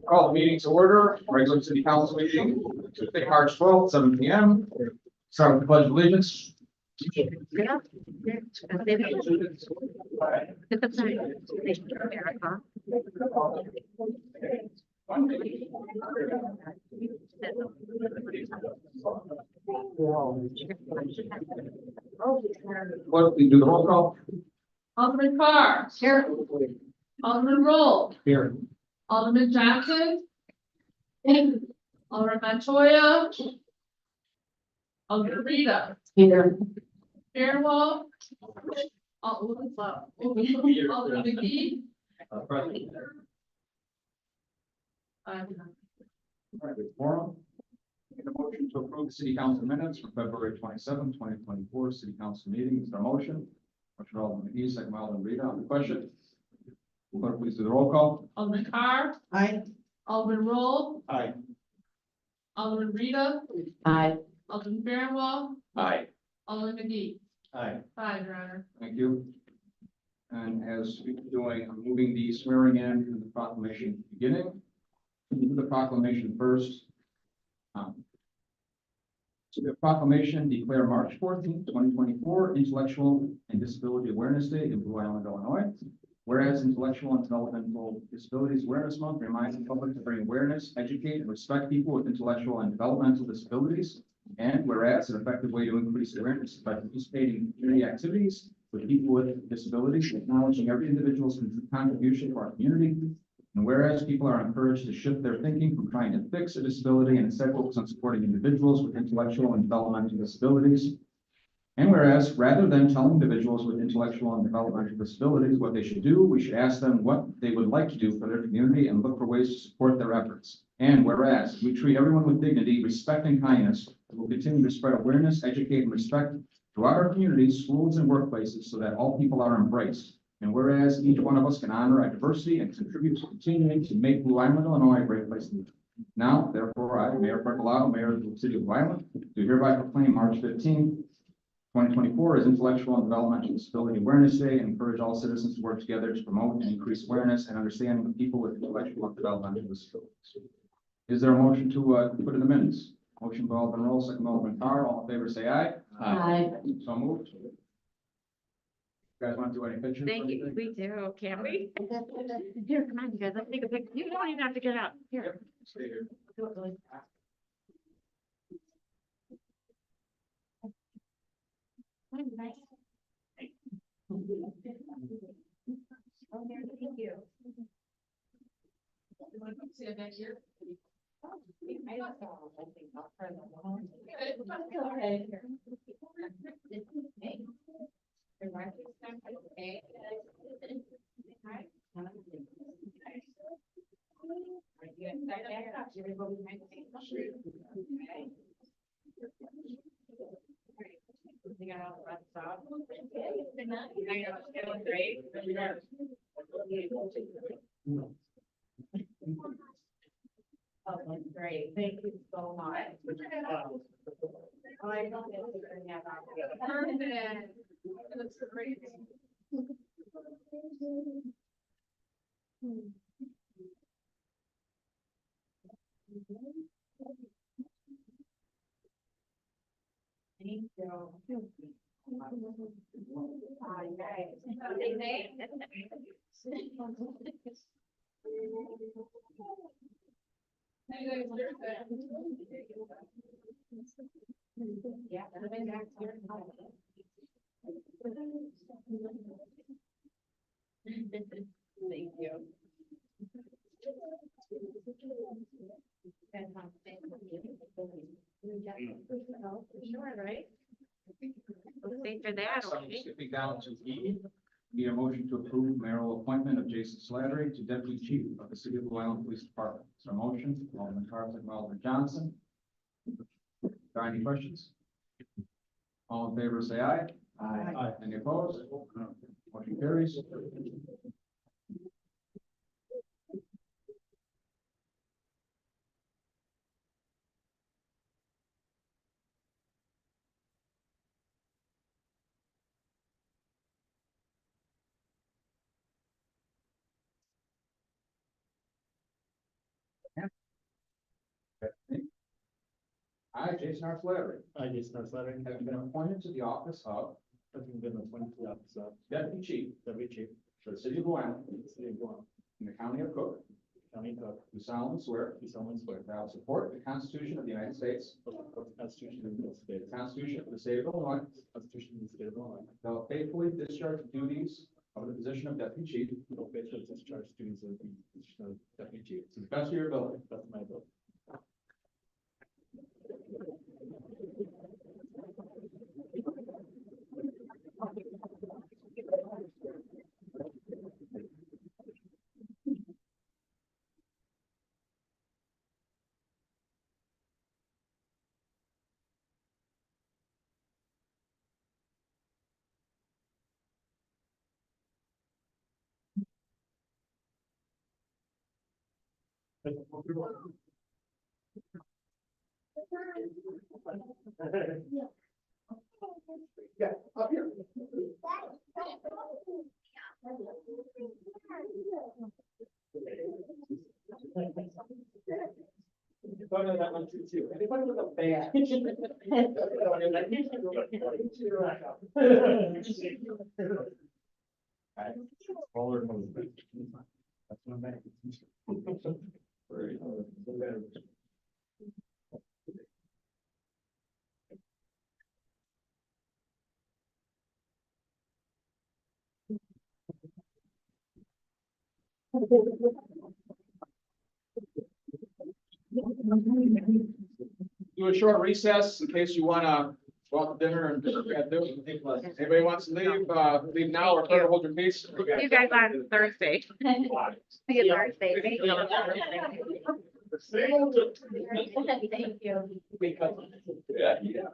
Call the meeting to order, regular city council meeting, Tuesday, March 12th, 7 p.m. Start with the pledge of allegiance. What, we do the roll call? Alderman Carr. Here. Alderman Roll. Here. Alderman Johnson. Alderman Montoya. Alderman Rita. Here. Fairwell. Alderman McGee. Forum. Make a motion to approve the city council minutes for February 27, 2024 city council meeting. Is there a motion? Motion Alderman McGee, second by Alderman Rita on the question. Clerk, please do the roll call. Alderman Carr. Aye. Alderman Roll. Aye. Alderman Rita. Aye. Alderman Fairwell. Aye. Alderman McGee. Aye. 5, Your Honor. Thank you. And as we're doing, I'm moving the swearing in and the proclamation beginning. We'll do the proclamation first. So the proclamation declare March 14th, 2024 Intellectual and Disability Awareness Day in Blue Island, Illinois. Whereas Intellectual and Developmental Disabilities Awareness Month reminds the public to bring awareness, educate, and respect people with intellectual and developmental disabilities. And whereas an effective way to increase awareness is by participating in community activities with people with disabilities, acknowledging every individual's contribution to our community. And whereas people are encouraged to shift their thinking from trying to fix a disability and instead focus on supporting individuals with intellectual and developmental disabilities. And whereas rather than telling individuals with intellectual and developmental disabilities what they should do, we should ask them what they would like to do for their community and look for ways to support their efforts. And whereas we treat everyone with dignity, respect, and kindness, we will continue to spread awareness, educate, and respect throughout our communities, schools, and workplaces so that all people are embraced. And whereas each one of us can honor our diversity and contribute to continuing to make Blue Island, Illinois a great place to live. Now, therefore, I, Mayor Percolato, Mayor of the City of Blue Island, do hereby proclaim March 15th, 2024 as Intellectual and Developmental Disability Awareness Day and encourage all citizens to work together to promote and increase awareness and understanding of people with intellectual and developmental disabilities. Is there a motion to put in the minutes? Motion by Alderman Roll, second by Alderman Carr. All in favor, say aye. Aye. So moved. You guys want to do any pictures? Thank you. We do, can we? Here, come on, you guys. Let's take a picture. You don't even have to get out. Here. Stay here. Do it really fast. Thank you. You want to see it next year? I don't know. I think I'll try that one. Okay. Oh, that's great. Thank you so much. I don't know. Perfect. Looks great. Thank you. Yeah. Thank you. Sure, right? We'll stay for that, So okay? skipping down to E, need a motion to approve mayoral appointment of Jason Slattery to Deputy Chief of the City of Blue Island Police Department. Is there a motion? Alderman Carr, second by Alderman Johnson. Are there any questions? All in favor, say aye. Aye. Any opposed? Motion carries. I, Jason R. Flaherty, I, Jason R. Slattery, have been appointed to the office of having been appointed to the office of Deputy Chief Deputy Chief for the city of Blue Island for the city of Blue Island, in the county of Cook, County Cook, do solemnly swear do solemnly swear that I will support the Constitution of the United States, to support the Constitution of the United States, the Constitution of the state of Illinois, the Constitution of the state of Illinois, that I will faithfully discharge the duties of the position of Deputy Chief to and will faithfully discharge the duties of the position of Deputy Chief to the best of your ability. the best of my ability. Yeah, up here. Oh, no, that one too. Anybody with a badge? Roller coaster. That's what I'm at. Very good. Do a short recess in case you wanna go out to dinner and anybody wants to leave, leave now or better hold your peace. You guys on Thursday. See you Thursday. Thank you. Thank you. Yeah, yeah.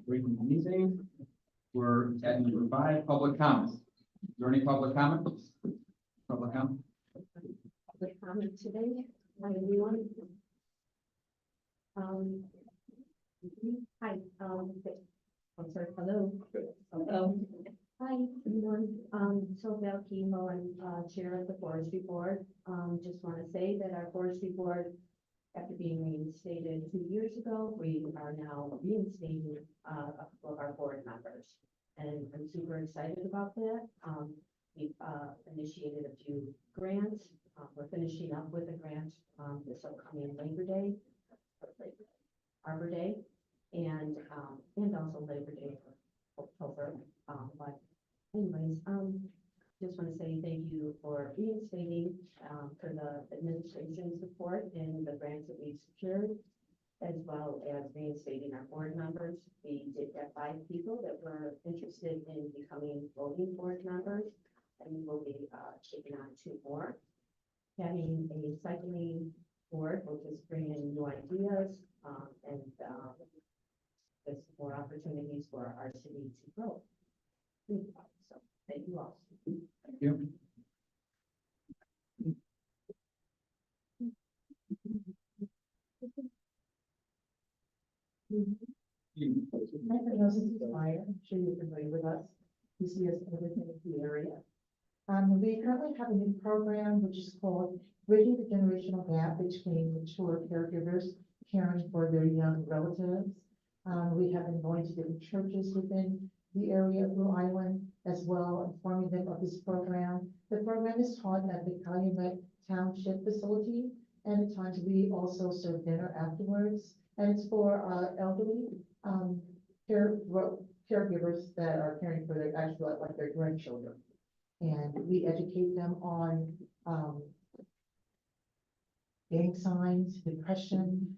Reading the meeting. We're at number 5, public comments. Is there any public comment? Public comment? Public comment today, hi everyone. Hi, I'm sorry, hello. Hi, everyone. So Val Kehoe, I'm chair of the forestry board. Just want to say that our forestry board, after being reinstated 2 years ago, we are now reinstating a couple of our board members. And I'm super excited about that. We've initiated a few grants. We're finishing up with a grant this upcoming Arbor Day, and also Labor Day for October. But anyways, just want to say thank you for reinstating, for the administration support and the grants that we've secured, as well as reinstating our board members. We did have 5 people that were interested in becoming voting board members, and we will be, taking on 2 more. Having a cycling board will just bring in new ideas, and, there's more opportunities for our city to grow. So, thank you all. Thank you. My prognosis is fire. I'm sure you're familiar with us. You see us everything in the area. We currently have a new program which is called Bridging the Generational Gap Between Mature Caregivers Caring for Their Young Relatives. We have been going to different churches within the area of Blue Island as well, informing them of this program. The program is taught at the Calumet Township facility, and at times we also serve dinner afterwards. And it's for elderly caregivers that are caring for their actual, like their grandchildren. And we educate them on gang signs, depression.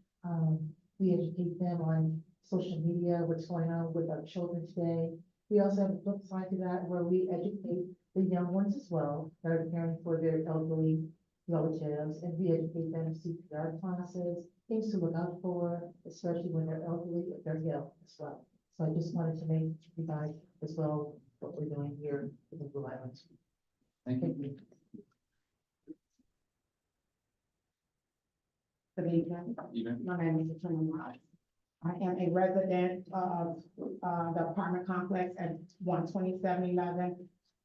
We educate them on social media, what's going on with our children today. We also have a flip side to that where we educate the young ones as well that are caring for their elderly relatives, and we educate them CPR classes, things to look out for, especially when they're elderly, if they're ill as well. So I just wanted to make you guys as well what we're doing here in Blue Island. Thank you. Good evening. Even. My name is Attorney Moss. I am a resident of the apartment complex at 12711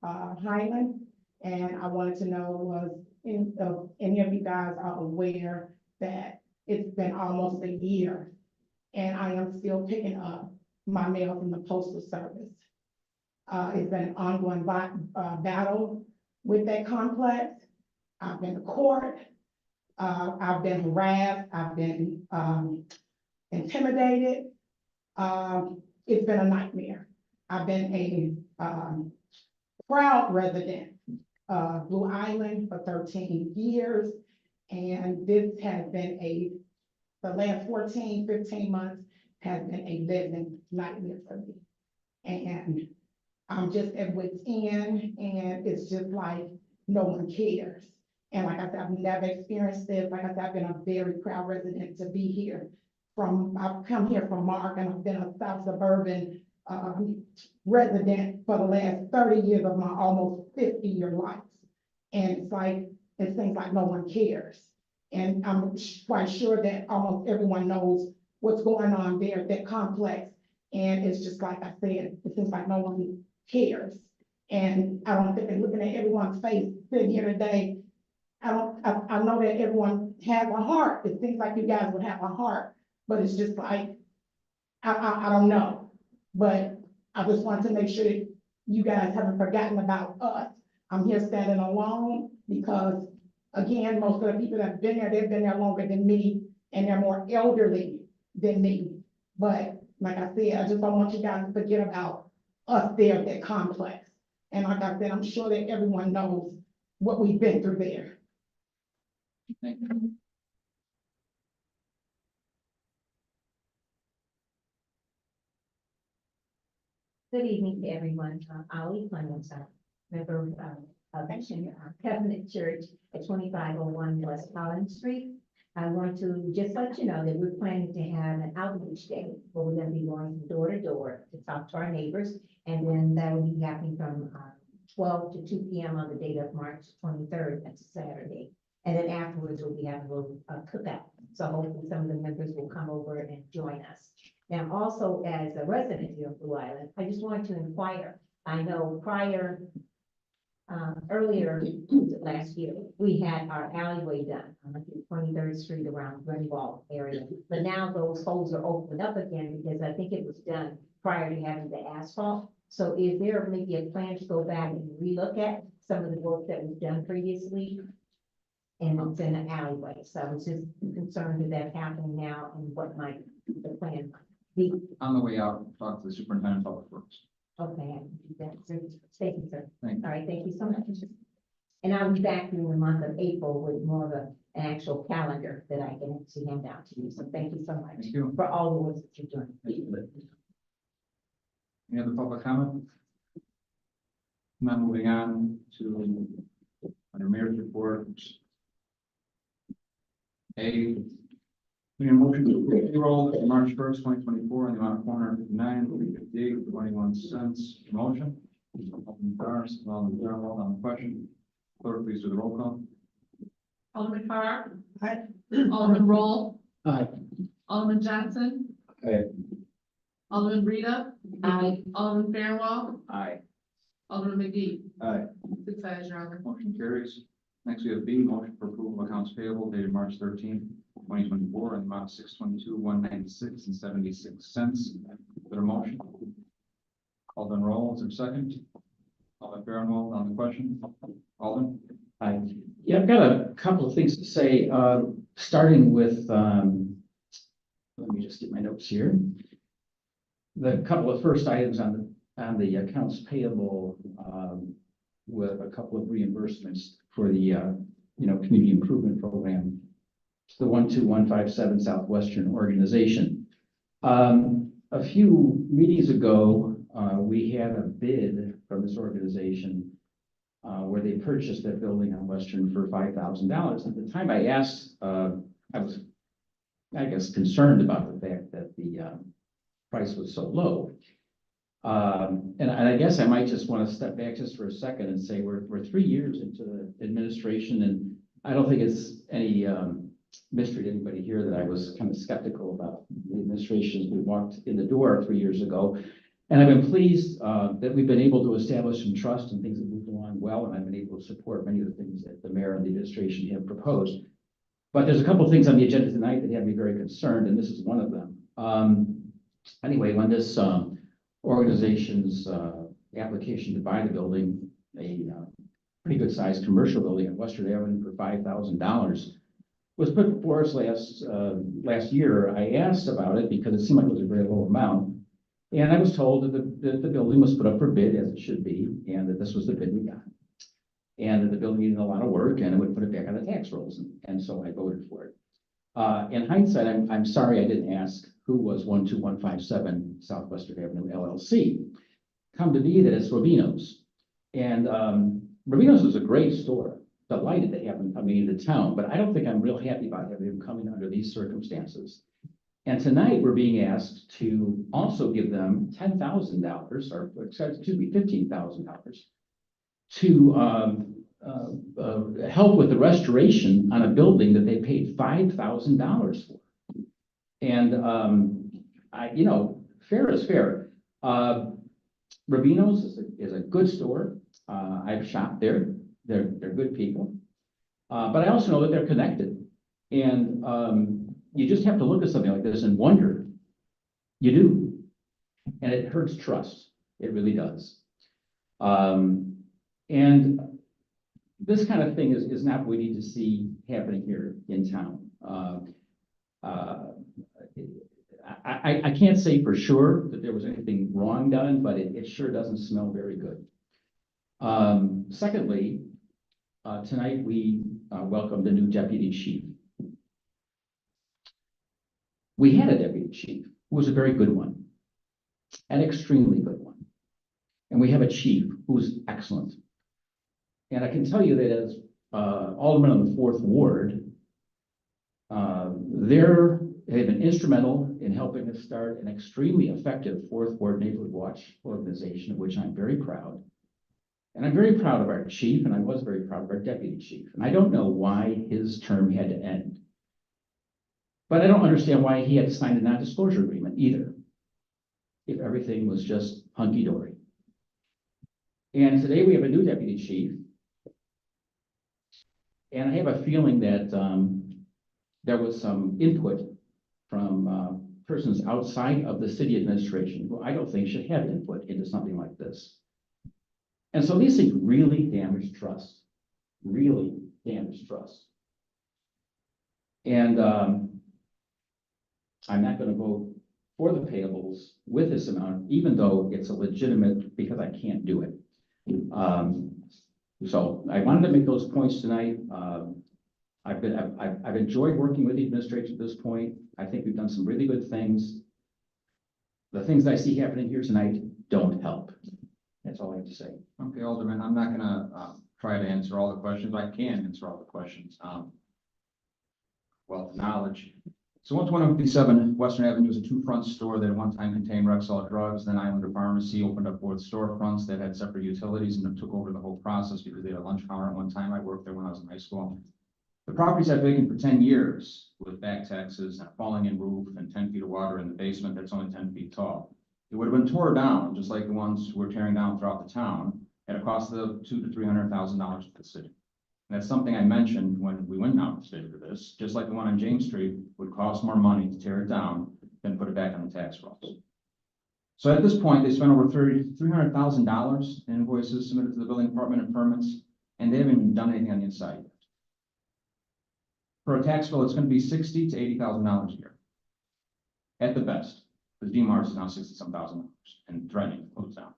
Highland. And I wanted to know was if any of you guys are aware that it's been almost a year and I am still picking up my mail from the Postal Service. It's been an ongoing battle with that complex. I've been to court. I've been harassed. I've been intimidated. It's been a nightmare. I've been a proud resident of Blue Island for 13 years. And this has been the last 14, 15 months has been a living nightmare for me. And I'm just at wit's end, and it's just like no one cares. And like I said, I've never experienced this. Like I said, I've been a very proud resident to be here. I've come here from Mark, and I've been a South Suburban resident for the last 30 years of my almost 50-year life. And it seems like no one cares. And I'm quite sure that almost everyone knows what's going on there at that complex. And it's just like I said, it seems like no one cares. And I don't think, looking at everyone's face sitting here today, I know that everyone has a heart. It seems like you guys would have a heart, but it's just like, I don't know. But I just want to make sure that you guys haven't forgotten about us. I'm here standing alone because, again, most of the people that have been there, they've been there longer than me, and they're more elderly than me. But like I said, I just don't want you guys to forget about us there at that complex. And like I said, I'm sure that everyone knows what we've been through there. Thank you. Good evening to everyone. Ali Clemens, member of Covenant Church at 2501 West Collins Street. I want to just let you know that we're planning to have an outreach day where we're going to be going from door to door to talk to our neighbors. And then that will be happening from 12 to 2 p.m. on the date of March 23rd. That's a Saturday. And then afterwards, we'll be having a little cookout. So hopefully some of the members will come over and join us. Now, also as a resident here of Blue Island, I just wanted to inquire. I know earlier last year, we had our alleyway done on 23rd Street around Greenwald area. But now those holes are opened up again because I think it was done prior to having the asphalt. So is there maybe a plan to go back and relook at some of the work that was done previously? And it's in an alleyway. So I was just concerned with that happening now and what might the plan be. On the way out, talk to the superintendent of public works. Okay, I can do that. Thank you, sir. Thank you. All right, thank you so much. And I'll be back in the month of April with more of an actual calendar that I can actually hand out to you. So thank you so much Thank you. for all the work that you're doing. Thank you. Any other public comment? Now moving on to under mayor's report. A, we need a motion to approve payroll for March 1st, 2024, in the amount of $409,358.21. Motion. Alderman Carr, Alderman Fairwell on the question. Clerk, please do the roll call. Alderman Carr. Aye. Alderman Roll. Aye. Alderman Johnson. Aye. Alderman Rita. Aye. Alderman Fairwell. Aye. Alderman McGee. Aye. 6 ayes, your honor. Motion carries. Next, we have B, motion for approval of accounts payable dated March 13th, 2024, in the amount of $622,196.76. Is there a motion? Alderman Roll, is there a second? Alderman Fairwell on the question. Alderman? Hi. Yeah, I've got a couple of things to say, starting with, let me just get my notes here. The couple of first items on the accounts payable, with a couple of reimbursements for the, community improvement program. It's the 12157 Southwestern organization. A few meetings ago, we had a bid from this organization where they purchased that building on Western for $5,000. At the time I asked, I was, I guess, concerned about the fact that the price was so low. And I guess I might just want to step back just for a second and say we're 3 years into the administration, and I don't think it's any mystery to anybody here that I was kind of skeptical about the administration as we walked in the door 3 years ago. And I've been pleased that we've been able to establish some trust and things that moved along well, and I've been able to support many of the things that the mayor and the administration have proposed. But there's a couple of things on the agenda tonight that have me very concerned, and this is one of them. Anyway, when this organization's application to buy the building, a pretty good sized commercial building on Western Avenue for $5,000 was put before us last year, I asked about it because it seemed like it was a very low amount. And I was told that the building was put up for bid as it should be, and that this was the bid we got. And that the building needed a lot of work and it would put it back on the tax rolls. And so I voted for it. In hindsight, I'm sorry I didn't ask who was 12157 Southwestern Avenue LLC. Come to be that it's Rubino's. And Rubino's is a great store. Delighted to have them coming into town, but I don't think I'm real happy about having them coming under these circumstances. And tonight we're being asked to also give them $10,000, or excuse me, $15,000 to help with the restoration on a building that they paid $5,000 for. And fair is fair. Rubino's is a good store. I've shopped there. They're good people. But I also know that they're connected. And you just have to look at something like this and wonder. You do. And it hurts trust. It really does. And this kind of thing is not what we need to see happening here in town. I can't say for sure that there was anything wrong done, but it sure doesn't smell very good. Secondly, tonight we welcomed a new deputy chief. We had a deputy chief who was a very good one, an extremely good one. And we have a chief who's excellent. And I can tell you that as alderman on the 4th Ward, they've been instrumental in helping us start an extremely effective 4th Ward Neighborhood Watch organization, of which I'm very proud. And I'm very proud of our chief, and I was very proud of our deputy chief. And I don't know why his term had to end. But I don't understand why he had to sign a non-disclosure agreement either, if everything was just hunky-dory. And today we have a new deputy chief. And I have a feeling that there was some input from persons outside of the city administration who I don't think should have input into something like this. And so these things really damage trust, really damage trust. And I'm not going to vote for the payables with this amount, even though it's a legitimate, because I can't do it. So I wanted to make those points tonight. I've enjoyed working with the administration at this point. I think we've done some really good things. The things I see happening here tonight don't help. That's all I have to say. Okay, Alderman, I'm not gonna, try to answer all the questions. I can answer all the questions. Wealth of knowledge. So 12157 Western Avenue is a two-front store that at one time contained Rexall Drugs. Then Islander Pharmacy opened up 4 storefronts that had separate utilities and it took over the whole process because they had a lunch counter at one time. I worked there when I was in high school. The property's had vacant for 10 years with back taxes and a falling in roof and 10 feet of water in the basement that's only 10 feet tall. It would have been tore down, just like the ones we're tearing down throughout the town, at a cost of $200,000 to $300,000 to the city. And that's something I mentioned when we went down the state for this, just like the one on James Street would cost more money to tear it down than put it back on the tax rolls. So at this point, they spent over $300,000 in invoices submitted to the building department and permits, and they haven't even done anything on the inside yet. For a tax bill, it's going to be $60,000 to $80,000 a year. At the best, because DMARS is now $60,000 and threatening to close down.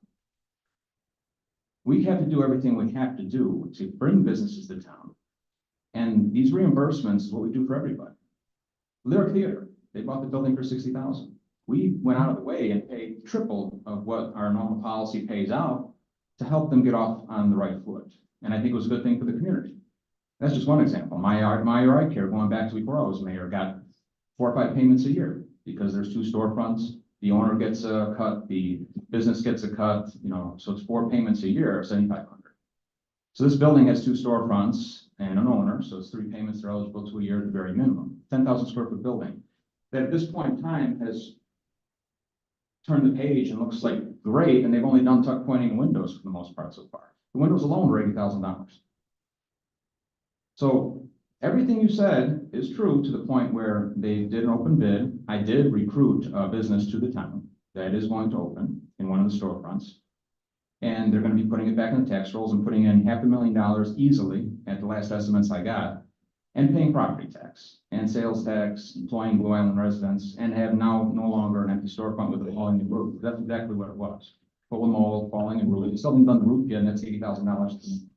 We have to do everything we have to do to bring businesses to town. And these reimbursements is what we do for everybody. Lyric Theater, they bought the building for $60,000. We went out of the way and paid triple of what our normal policy pays out to help them get off on the right foot. And I think it was a good thing for the community. That's just one example. My eye care, going back to before I was mayor, got 4 or 5 payments a year because there's 2 storefronts. The owner gets a cut, the business gets a cut, so it's 4 payments a year of $7,500. So this building has 2 storefronts and an owner, so it's 3 payments they're eligible to a year at the very minimum. 10,000 square foot building that at this point in time has turned the page and looks like great, and they've only done tuck pointing and windows for the most part so far. The windows alone were $80,000. So everything you said is true to the point where they did an open bid. I did recruit a business to the town that is going to open in one of the storefronts. And they're going to be putting it back in the tax rolls and putting in $500,000 easily at the last estimates I got, and paying property tax and sales tax, employing Blue Island residents, and have now no longer an empty storefront with a falling in roof. That's exactly what it was. Full of mold, falling in roof. They still haven't done the roof yet, and that's $80,000.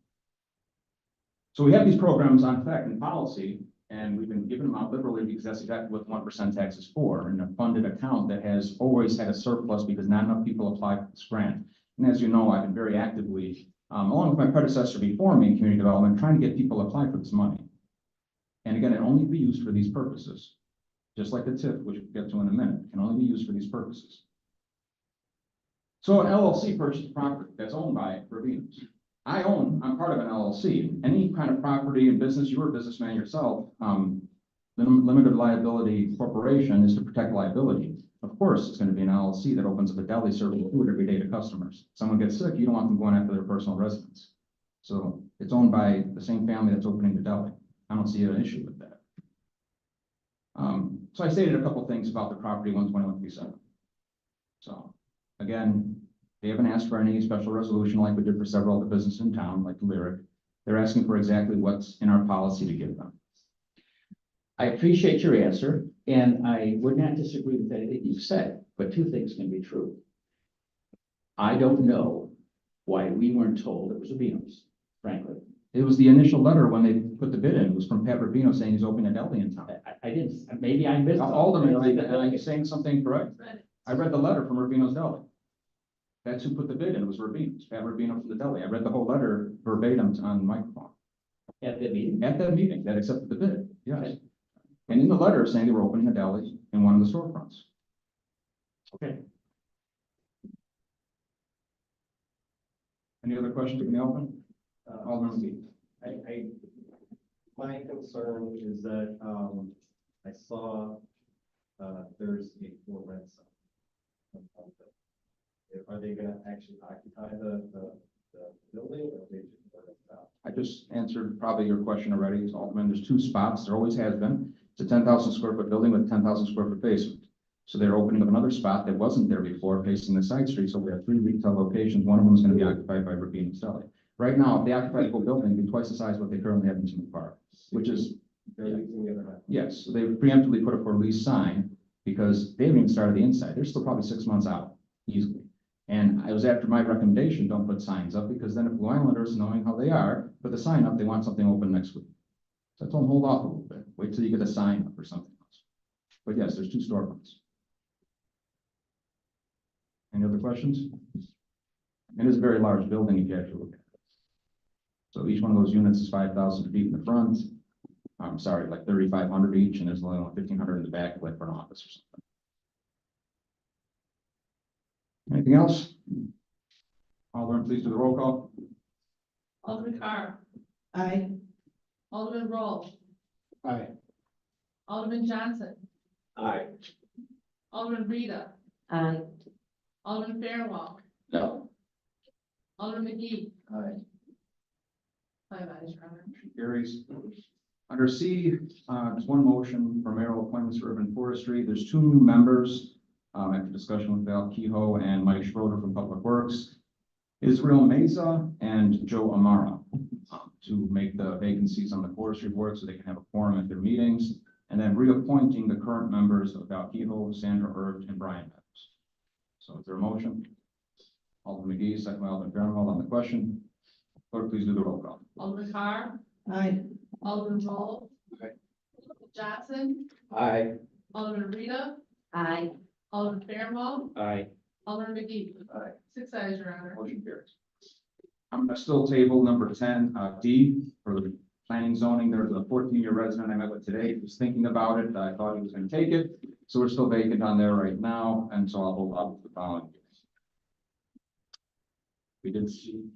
So we have these programs on effect in policy, and we've been giving them out liberally because that's exactly what 1% tax is for, in a funded account that has always had a surplus because not enough people apply for this grant. And as you know, I've been very actively, along with my predecessor before me in community development, trying to get people to apply for this money. And again, it only be used for these purposes, just like the TIF, which we'll get to in a minute, can only be used for these purposes. So an LLC purchased property that's owned by Ravina's. I'm part of an LLC. Any kind of property and business, you're a businessman yourself, limited liability corporation is to protect liability. Of course, it's going to be an LLC that opens up a deli serving food every day to customers. Someone gets sick, you don't want them going after their personal residence. So it's owned by the same family that's opening the deli. I don't see an issue with that. So I stated a couple things about the property 12137. So again, they haven't asked for any special resolution like we did for several of the businesses in town, like Lyric. They're asking for exactly what's in our policy to give them. I appreciate your answer, and I would not disagree with anything you've said, but 2 things can be true. I don't know why we weren't told it was Ravino's, frankly. It was the initial letter when they put the bid in. It was from Pat Rubino saying he's opening a deli in town. I didn't, maybe I missed. Alderman, are you saying something correct? I read the letter from Rubino's Deli. That's who put the bid in, it was Rubino's, Pat Rubino from the deli. I read the whole letter verbatim on the microphone. At that meeting? At that meeting, that accepted the bid, yes. And in the letter saying they were opening a deli in one of the storefronts. Okay. Any other questions from the open? Alderman McGee. My concern is that, I saw, there's a for rent sign. Are they gonna actually occupy the building, or they just rent it out? I just answered probably your question already, Alderman. There's 2 spots, there always has been. It's a 10,000 square foot building with a 10,000 square foot basement. So they're opening up another spot that wasn't there before facing the side street. So we have 3 retail locations. One of them is going to be occupied by Rubino's Deli. Right now, if they occupy the whole building, it'd be twice the size of what they currently have in Smith Park, which is, They're leasing the other half. yes, they preemptively put a for lease sign because they haven't even started the inside. They're still probably 6 months out easily. And I was after my recommendation, don't put signs up, because then if Blue Islanders, knowing how they are, put the sign up, they want something open next week. So I told them, hold off a little bit, wait till you get a sign up or something else. But yes, there's 2 storefronts. Any other questions? It is a very large building if you actually look at it. So each one of those units is 5,000 feet in the front. I'm sorry, like 3,500 each, and there's only 1,500 in the back, like for an office or something. Anything else? Alderman, please do the roll call. Alderman Carr, Aye. Alderman Roll, Aye. Alderman Johnson, Aye. Alderman Rita, Aye. Alderman Fairwell, No. Alderman McGee. Aye. 5 ayes, Your Honor. Carries. Under C, there's one motion for mayoral appointments for urban forestry. There's 2 new members, after discussion with Val Kehoe and Mike Schroeder from Public Works. Israel Meza and Joe Amara, to make the vacancies on the forestry board so they can have a quorum at their meetings. And then reappointing the current members of Val Kehoe, Sandra Erb, and Brian Meadows. So is there a motion? Alderman McGee, second by Alderman Fairwell on the question. Clerk, please do the roll call. Alderman Carr, Aye. Alderman Roll. Aye. Johnson, Aye. Alderman Rita, Aye. Alderman Fairwell, Aye. Alderman McGee. Aye. 6 ayes, Your Honor. Motion carries. I'm gonna still table number 10, D, for the planning zoning. There's a 14-year resident I met with today who was thinking about it. I thought he was gonna take it. So we're still vacant on there right now, and so I'll hold up the following years. We did see.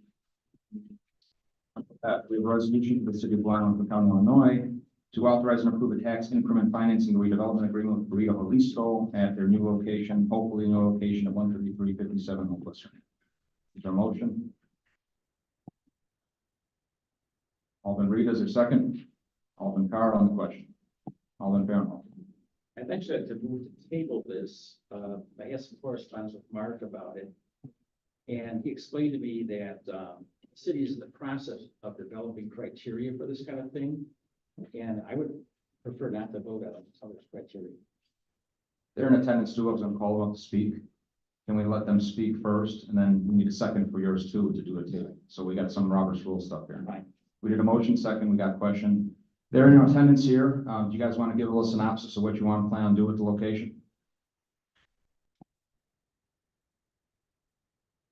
We have a resolution for the city of Blue Island, County, Illinois, to authorize and approve a tax increment financing redevelopment agreement with Burrito Jalisco at their new location, hopefully new location at 13357 Hopeless Street. Is there a motion? Alderman Reed, is there a second? Alderman Carr on the question. Alderman Fairwell. I'd actually like to move to table this. I had some correspondence with Mark about it. And he explained to me that, the city is in the process of developing criteria for this kind of thing. And I would prefer not to vote on some of those criteria. They're in attendance too. I was gonna call them up to speak. Can we let them speak first? And then we need a second for yours too to do a table. So we got some Robert's Rule stuff here. Fine. We did a motion second. We got a question. They're in attendance here. Do you guys want to give a little synopsis of what you want to plan on doing with the location?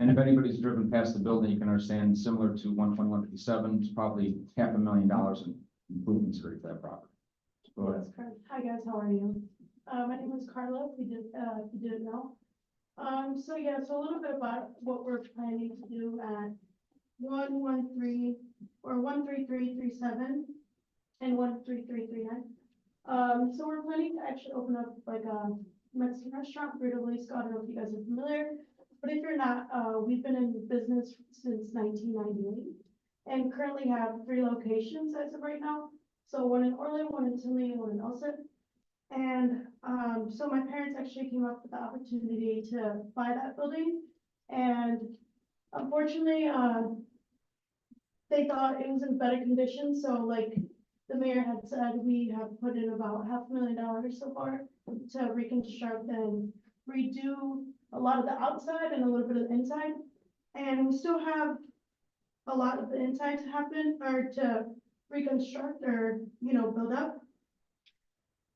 And if anybody's driven past the building, you can understand similar to 12157, it's probably $500,000 in improvements for that property. Go ahead. Hi guys, how are you? My name is Carla, if you didn't know. So yeah, so a little bit about what we're planning to do at 13337 and 13339. So we're planning to actually open up like a Mexican restaurant, Burrito Jalisco. I don't know if you guys are familiar, but if you're not, we've been in business since 1998 and currently have 3 locations as of right now. So one in Orland, one in Tinley, and one in Elsip. And so my parents actually came up with the opportunity to buy that building. And unfortunately, they thought it was in better condition. So like the mayor had said, we have put in about $500,000 so far to reconstruct and redo a lot of the outside and a little bit of the inside. And we still have a lot of the inside to happen or to reconstruct or, build up.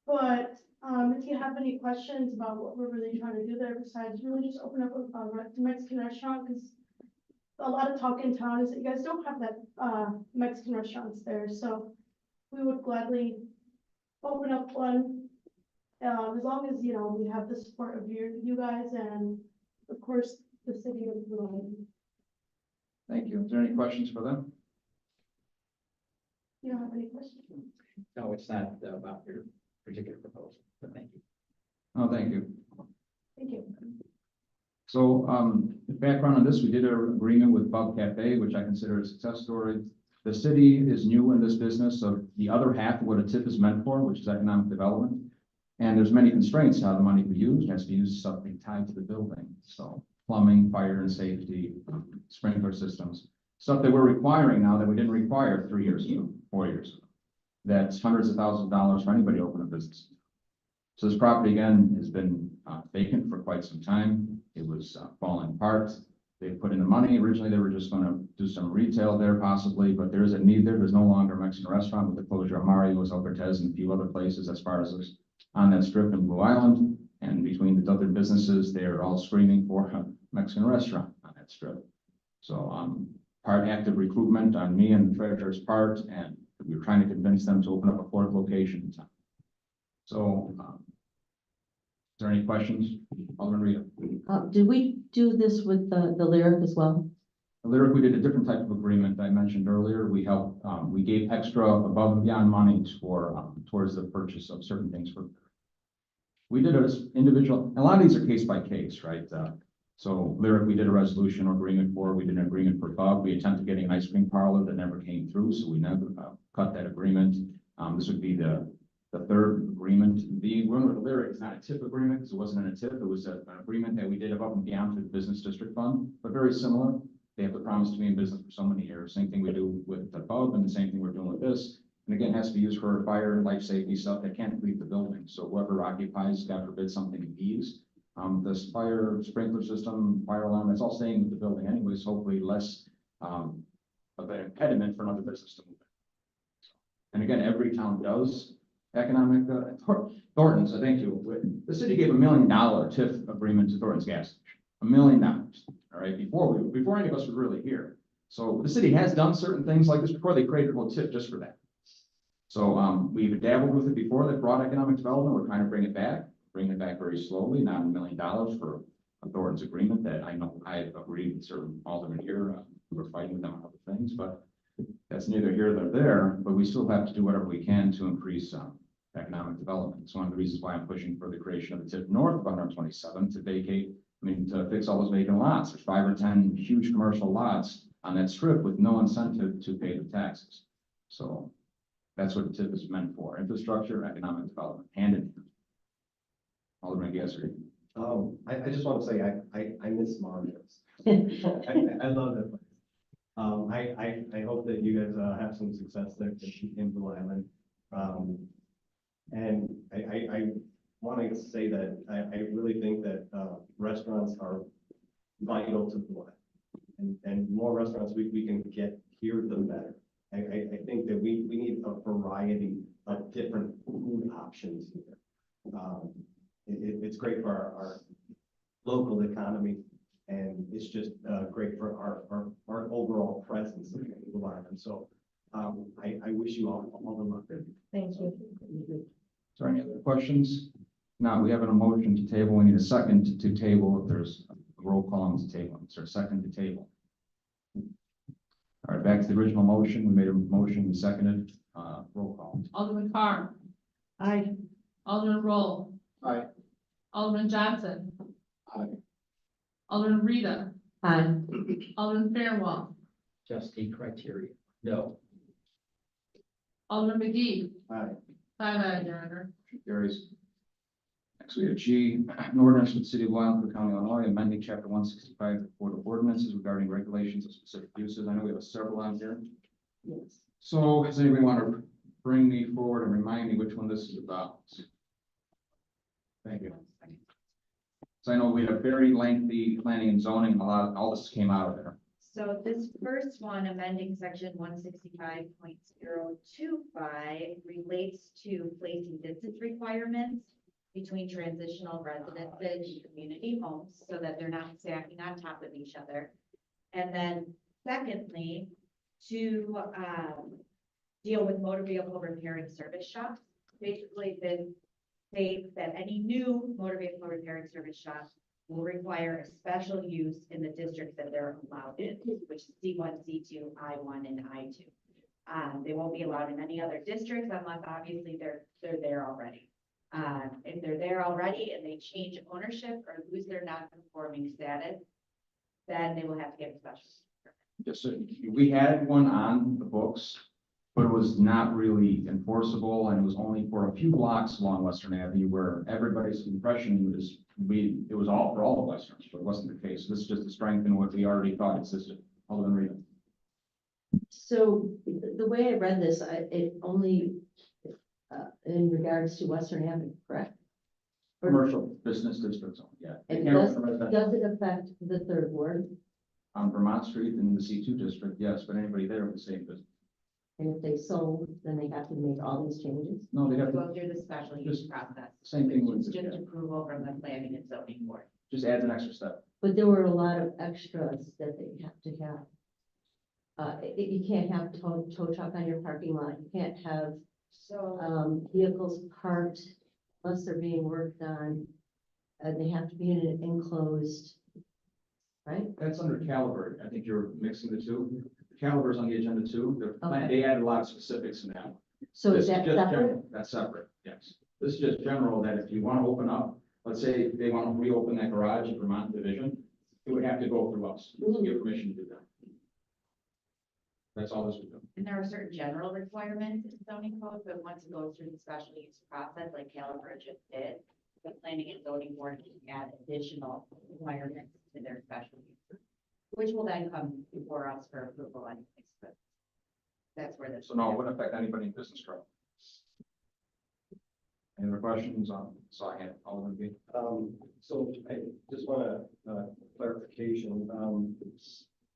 But if you have any questions about what we're really trying to do there, besides really just open up a Mexican restaurant, because a lot of talk in town is that you guys don't have that Mexican restaurants there. So we would gladly open up one as long as, we have the support of you guys and of course the city of Blue Island. Thank you. Is there any questions for them? You don't have any questions? No, it's not about your particular proposal, but thank you. Oh, thank you. Thank you. So, the background on this, we did an agreement with Bug Cafe, which I consider a success story. The city is new in this business of the other half of what a tip is meant for, which is economic development. And there's many constraints how the money can be used. It has to be used something tied to the building. So plumbing, fire and safety, sprinkler systems, stuff that we're requiring now that we didn't require 3 years ago, 4 years ago. That's hundreds of thousands of dollars for anybody to open a business. So this property again has been vacant for quite some time. It was falling apart. They put in the money. Originally, they were just gonna do some retail there possibly, but there is a need there. There's no longer a Mexican restaurant with the closure of Mario's, El Cortez, and a few other places as far as this on that strip in Blue Island. And between the other businesses, they are all screaming for a Mexican restaurant on that strip. So, part active recruitment on me and the treasurer's part, and we're trying to convince them to open up a fourth location in town. So, is there any questions? Alderman Rita. Did we do this with the Lyric as well? Lyric, we did a different type of agreement I mentioned earlier. We helped, we gave extra above and beyond money for, towards the purchase of certain things for. We did it as individual, a lot of these are case by case, right? So Lyric, we did a resolution or agreement for, we did an agreement for Bub. We attempted getting an ice cream parlor that never came through, so we never cut that agreement. This would be the third agreement. The one with Lyric is not a TIP agreement, because it wasn't in a TIP. It was an agreement that we did above and beyond through the business district fund, but very similar. They have to promise to be in business for so many years. Same thing we do with the Bub, and the same thing we're doing with this. And again, it has to be used for fire and life safety stuff that can't leave the building. So whoever occupies, God forbid, something leaves. This fire sprinkler system, fire alarm, that's all staying with the building anyways, hopefully less of an impediment for another business to move in. And again, every town does economic, Thornton's, thank you. The city gave $1 million TIF agreement to Thornton's gas station, $1 million, all right, before any of us were really here. So the city has done certain things like this before. They created a little TIF just for that. So we've dabbled with it before, that broad economic development. We're trying to bring it back very slowly, not $1 million for a Thornton's agreement that I know I agreed with certain aldermen here. We're fighting with them on other things, but that's neither here nor there. But we still have to do whatever we can to increase economic development. It's one of the reasons why I'm pushing for the creation of the TIF north of 127 to vacate, to fix all those vacant lots. There's 5 or 10 huge commercial lots on that strip with no incentive to pay the taxes. So that's what the TIF is meant for: infrastructure, economic development, hand in hand. Alderman Gasser. I just want to say, I miss Mario's. I love that place. I hope that you guys have some success there in Blue Island. And I want to say that I really think that restaurants are vital to Blue Island. And more restaurants we can get here, the better. I think that we need a variety of different food options here. It's great for our local economy, and it's just great for our overall presence in Blue Island. So I wish you all the luck. Thank you. Is there any other questions? Now, we have a motion to table. We need a second to table. If there's a roll call on the table, is there a second to table? All right, back to the original motion. We made a motion, we seconded, roll call. Alderman Carr. Aye. Alderman Roll. Aye. Alderman Johnson. Aye. Alderman Rita. Aye. Alderman Fairwell. Just a criteria. No. Alderman McGee. Aye. 5 ayes, Your Honor. Carries. Next, we have G, an ordinance with the city of Blue Island, Cook County, Illinois, amending chapter 165 of the Code of Ordinances regarding regulations of specific uses. I know we have several on here. Yes. So does anybody want to bring me forward and remind me which one this is about? Thank you. So I know we had a very lengthy planning and zoning, all this came out of there. So this first one, amending section 165.025, relates to placing distance requirements between transitional residences and community homes so that they're not stacking on top of each other. And then secondly, to deal with motor vehicle repair and service shops. Basically, this states that any new motor vehicle repair and service shop will require a special use in the district that they're allowed in, which is C1, C2, I1, and I2. They won't be allowed in any other districts unless obviously they're there already. If they're there already and they change ownership or lose their non-conforming status, then they will have to get a special. Just so we had one on the books, but it was not really enforceable, and it was only for a few blocks along Western Avenue where everybody's impression was it was all for all the Westerns, but it wasn't the case. This is just to strengthen what we already thought existed. Alderman Rita. So the way I read this, it only in regards to Western Avenue, correct? Commercial business district zone, yeah. And Camera does, residential. does it affect the third ward? On Vermont Street in the C2 district, yes, but anybody there with the same business. And if they sold, then they have to make all these changes? No, they have to, Go through the special use Just- process. same thing with, It's just approval from the planning and zoning board. just adds an extra step. But there were a lot of extras that they have to have. You can't have tow truck on your parking lot, you can't have, So vehicles parked unless they're being worked on. They have to be in an enclosed, right? That's under caliber. I think you're mixing the two. Caliber's on the agenda too. Okay. They added a lot of specifics in that. So This is that just separate? general. That's separate, yes. This is just general, that if you want to open up, let's say they want to reopen that garage at Vermont Division, it would have to go through us to get permission to do that. That's all this would do. And there are certain general requirements in zoning code, but once it goes through the special use process, like Caliber just did, the planning and zoning board can add additional requirements to their special use, which will then come before us for approval anyways, but that's where this. So no, it wouldn't affect anybody in business growth. Any other questions on, so I had all of them. So I just want a clarification,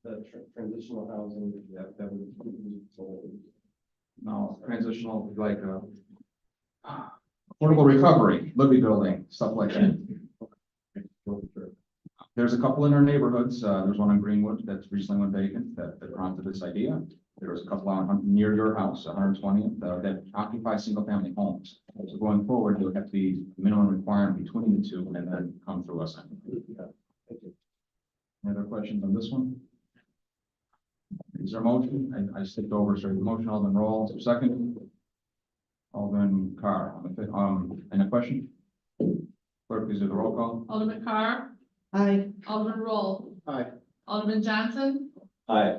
the transitional housing that would be sold. No, transitional, like, affordable recovery, Libby building, stuff like that. There's a couple in our neighborhoods. There's one on Greenwood that's recently went vacant that prompted this idea. There was a couple on near your house, 120th, that occupy single family homes. So going forward, there would have to be minimum requirement between the two and then come through us. Any other questions on this one? Is there a motion? I skipped over, sorry, the motion, Alderman Roll, is there a second? Alderman Carr, any question? Clerk, please do the roll call. Alderman Carr, Aye. Alderman Roll. Aye. Alderman Johnson, Aye.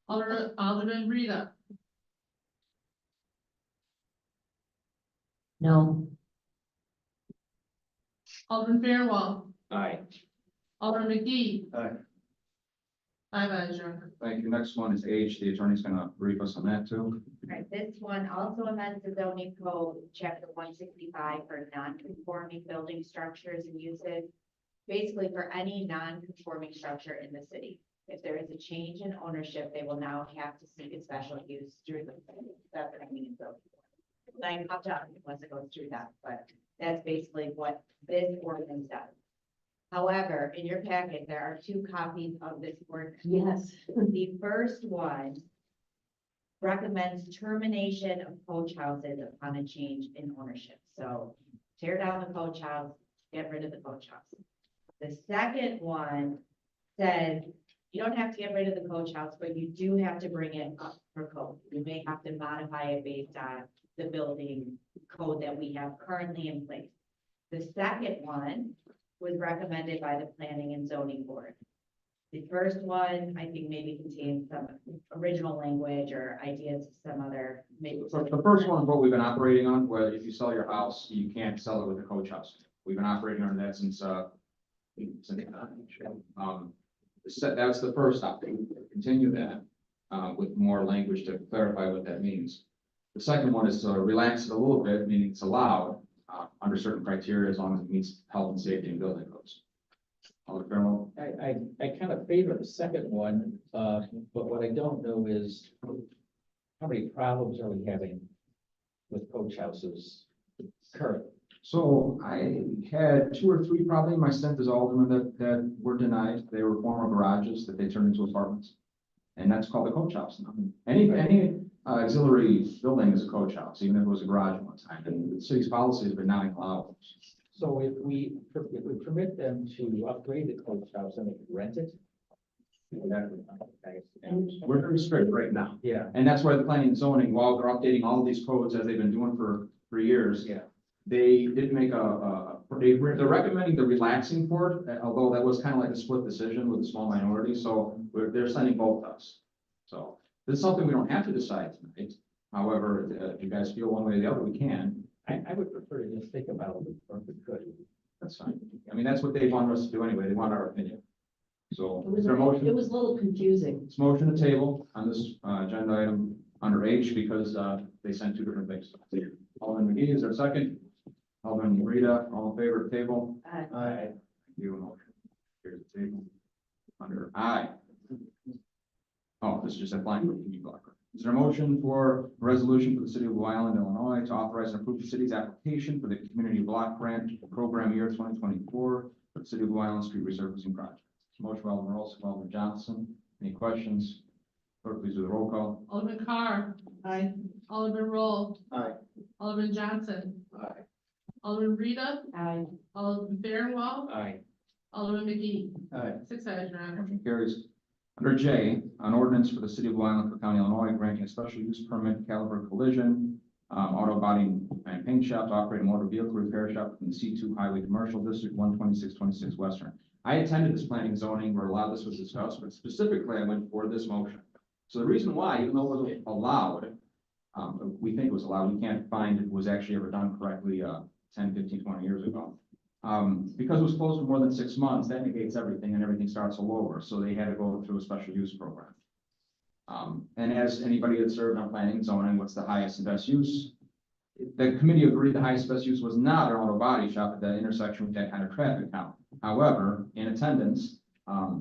Alderman Rita, No. Alderman Fairwell, Aye. Alderman McGee. Aye. Five ayes, Your Honor. Thank you. Next one is H. The attorney's gonna brief us on that too. Right, this one also amends the zoning code, chapter 165 for non-conforming building structures and uses. Basically, for any non-conforming structure in the city, if there is a change in ownership, they will now have to seek a special use through the planning and zoning. I can opt out once it goes through that, but that's basically what this ordinance does. However, in your packet, there are 2 copies of this ordinance. Yes. The first one recommends termination of coach houses upon a change in ownership. So tear down the coach house, get rid of the coach house. The second one says you don't have to get rid of the coach house, but you do have to bring it up for code. You may have to modify it based on the building code that we have currently in place. The second one was recommended by the planning and zoning board. The first one, I think, maybe contains some original language or ideas of some other. So the first one is what we've been operating on, where if you sell your house, you can't sell it with a coach house. We've been operating on that since, that's the first option. Continue that, with more language to clarify what that means. The second one is to relax it a little bit, meaning it's allowed, under certain criteria as long as it meets health and safety and building codes. Alderman Fairwell? I kind of favor the second one, but what I don't know is how many problems are we having with coach houses currently? So I had 2 or 3 probably in my stint as alderman that were denied. They were former garages that they turned into apartments. And that's called a coach house now. Any auxiliary building is a coach house, even if it was a garage one time. And the city's policy has been not allowed. So if we permit them to upgrade the coach house and they can rent it? We're very strict right now. Yeah. And that's why the planning and zoning, while they're updating all of these codes as they've been doing for years. Yeah. They did make they're recommending the relaxing port, although that was kind of like a split decision with a small minority, so they're sending both to us. So this is something we don't have to decide tonight. However, if you guys feel one way or the other, we can. I would prefer to just think about it if we could. That's fine. I mean, that's what they want us to do anyway. They want our opinion. So It was, is there a motion? it was a little confusing. It's motion to table on this agenda item under H because they sent 2 different things. Alderman McGee, is there a second? Alderman Rita, all in favor of the table? Aye. Thank you. Motion carries the table. Under I. Oh, this is just applying for the community block grant. Is there a motion for a resolution for the city of Blue Island, Illinois, to authorize and approve the city's application for the community block grant program year 2024 for the city of Blue Island street resurfacing project? Motion by Alderman Roll, second by Alderman Johnson. Any questions? Clerk, please do the roll call. Alderman Carr. Aye. Alderman Roll. Aye. Alderman Johnson. Aye. Alderman Rita. Aye. Alderman Fairwell. Aye. Alderman McGee. Aye. 6 ayes, Your Honor. Motion carries. Under J, an ordinance for the city of Blue Island, Cook County, Illinois, granting a special use permit, Caliber Collision, auto body and paint shop to operate a motor vehicle repair shop in the C2 Highway Commercial District 12626 Western. I attended this planning and zoning where a lot of this was discussed, but specifically I went for this motion. So the reason why, even though it was allowed, we think it was allowed, we can't find it was actually ever done correctly 10, 15, 20 years ago. Because it was closed for more than 6 months, that negates everything and everything starts all over. So they had to go through a special use program. And as anybody that served on planning and zoning, what's the highest and best use? The committee agreed the highest best use was not an auto body shop at the intersection with that kind of traffic count. However, in attendance,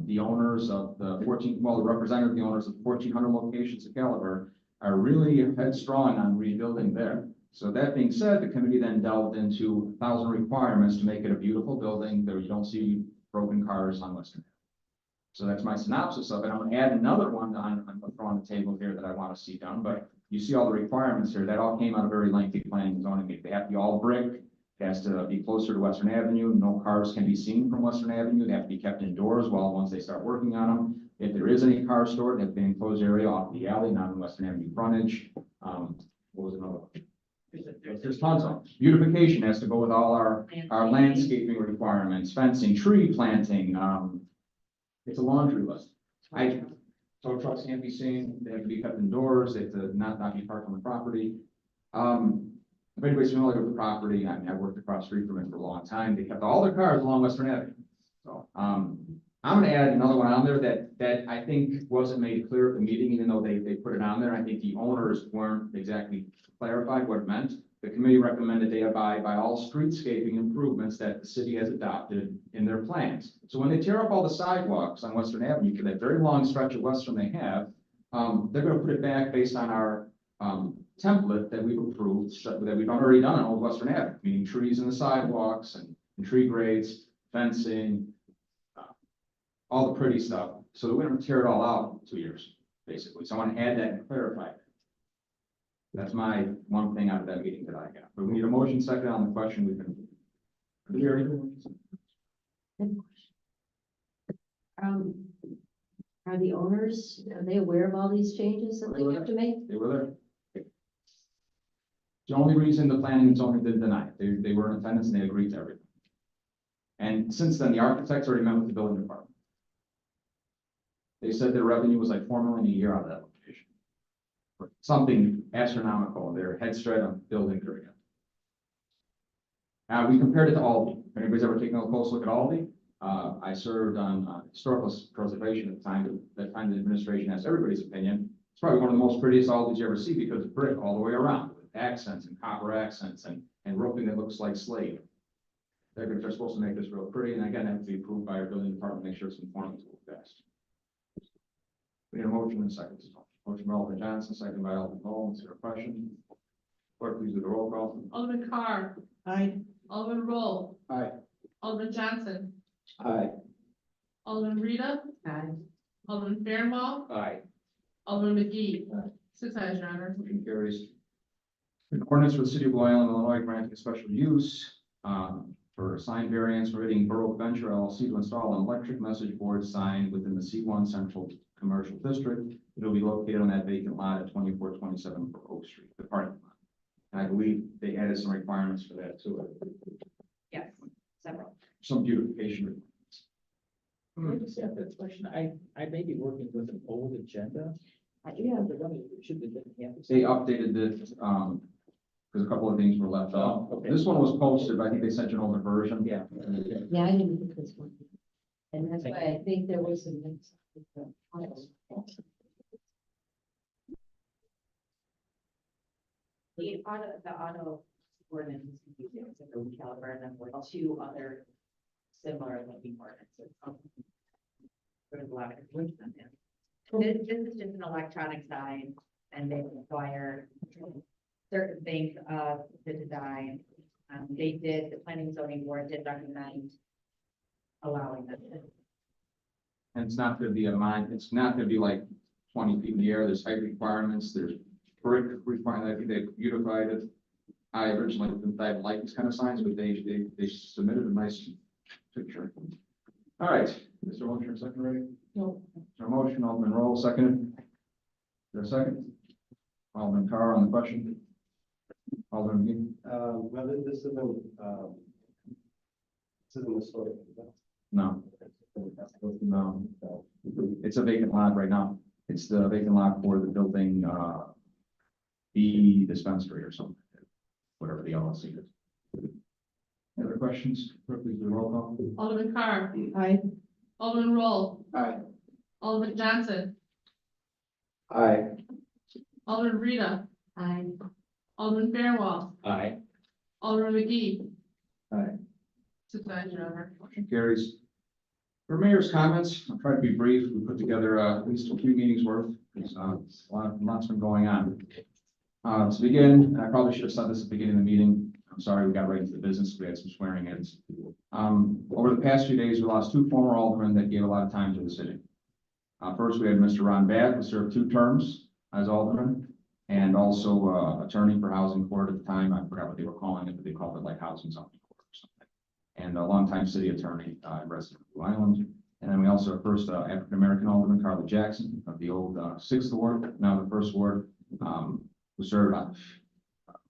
the owners of the the representative of the owners of 1,400 locations at Caliber are really headstrong on rebuilding there. So that being said, the committee then delved into 1,000 requirements to make it a beautiful building that you don't see broken cars on Western. So that's my synopsis of it. I'm gonna add another one I'm gonna throw on the table here that I want to see done, but you see all the requirements here. That all came out of very lengthy planning and zoning meeting. They have to be all brick. It has to be closer to Western Avenue. No cars can be seen from Western Avenue. They have to be kept indoors once they start working on them. If there is any car stored, they have to be in an enclosed area off the alley, not in Western Avenue frontage. What was another one? There's tons of them. Beautification has to go with all our landscaping requirements, fencing, tree planting. It's a laundry list. Tow trucks can't be seen. They have to be kept indoors. They have to not be parked on the property. If anybody's familiar with the property, I mean, I worked across the street from it for a long time. They kept all their cars along Western Avenue. So, I'm gonna add another one on there that I think wasn't made clear at the meeting, even though they put it on there. I think the owners weren't exactly clarified what it meant. The committee recommended they abide by all streetscaping improvements that the city has adopted in their plans. So when they tear up all the sidewalks on Western Avenue for that very long stretch of Western they have, they're gonna put it back based on our, template that we've approved, that we've already done on Old Western Avenue, meaning trees in the sidewalks and tree grades, fencing, all the pretty stuff. So we're gonna tear it all out in 2 years, basically. So I want to add that and clarify that. That's my one thing out of that meeting that I got. But we need a motion second on the question we've been. Did we already do it? Are the owners, are they aware of all these changes that they have to make? They were there. The only reason the planning and zoning didn't deny it, they were in attendance and they agreed to everything. And since then, the architects already met with the building department. They said their revenue was like $4 million a year out of that location. Something astronomical, their head straight on building there again. We compared it to Aldi. If anybody's ever taken a close look at Aldi, I served on historical preservation at the time. At that time, the administration asked everybody's opinion. It's probably one of the most prettiest Aldis you ever see because it's brick all the way around, with accents and copper accents and roofing that looks like slate. They're supposed to make this real pretty, and again, it has to be approved by our building department, make sure it's conforming to the best. We need a motion and a second. Motion by Alderman Johnson, second by Alderman Roll. Is there a question? Clerk, please do the roll call. Alderman Carr. Aye. Alderman Roll. Aye. Alderman Johnson. Aye. Alderman Rita. Aye. Alderman Fairwell. Aye. Alderman McGee. 6 ayes, Your Honor. Motion carries. An ordinance for the city of Blue Island, Illinois, granting a special use for a sign variance permitting Baroque Venture LLC to install an electric message board sign within the C1 Central Commercial District. It'll be located on that vacant lot at 2427 Oak Street, the parking lot. And I believe they added some requirements for that too. Yes, several. Some beautification requirements. I just have that question. I may be working with an old agenda. Yeah. Should be. They updated this, because a couple of things were left off. Oh, okay. This one was posted, but I think they sent you an older version. Yeah. Yeah, I didn't get this one. And that's why I think there was some mix up with the files. The auto ordinance is museums in the caliber, and then like two other similar looking ordinances. There's a lot of information in there. This is just an electronic sign, and they require certain things of the design. The planning and zoning board did recommend allowing this. And it's not gonna be it's not gonna be like 20 feet in the air, there's height requirements, there's brick requirement, I think they beautified it. I originally didn't like these kind of signs, but they submitted a nice picture. All right, is there a motion or second ready? No. Is there a motion, Alderman Roll, seconded? Is there a second? Alderman Carr on the question? Alderman McGee? Whether this isn't, historic. No. No. It's a vacant lot right now. It's the vacant lot for the building, the dispensary or something, whatever the LLC is. Any other questions? Clerk, please do the roll call. Alderman Carr. Aye. Alderman Roll. Aye. Alderman Johnson. Aye. Alderman Rita. Aye. Alderman Fairwell. Aye. Alderman McGee. Aye. 6 ayes, Your Honor. Motion carries. For mayor's comments, I'll try to be brief. We put together at least a few meetings worth. There's lots been going on. To begin, and I probably should have said this at the beginning of the meeting. I'm sorry, we got right into the business. We had some swearing ins. Over the past few days, we lost 2 former aldermen that gave a lot of time to the city. First, we had Mr. Ron Batt, who served 2 terms as alderman, and also attorney for housing court at the time. I forgot what they were calling it, but they called it like housing zoning court or something. And a longtime city attorney, resident of Blue Island. And then we also have first African-American alderman, Carly Jackson, of the old 6th Ward, now the 1st Ward, who served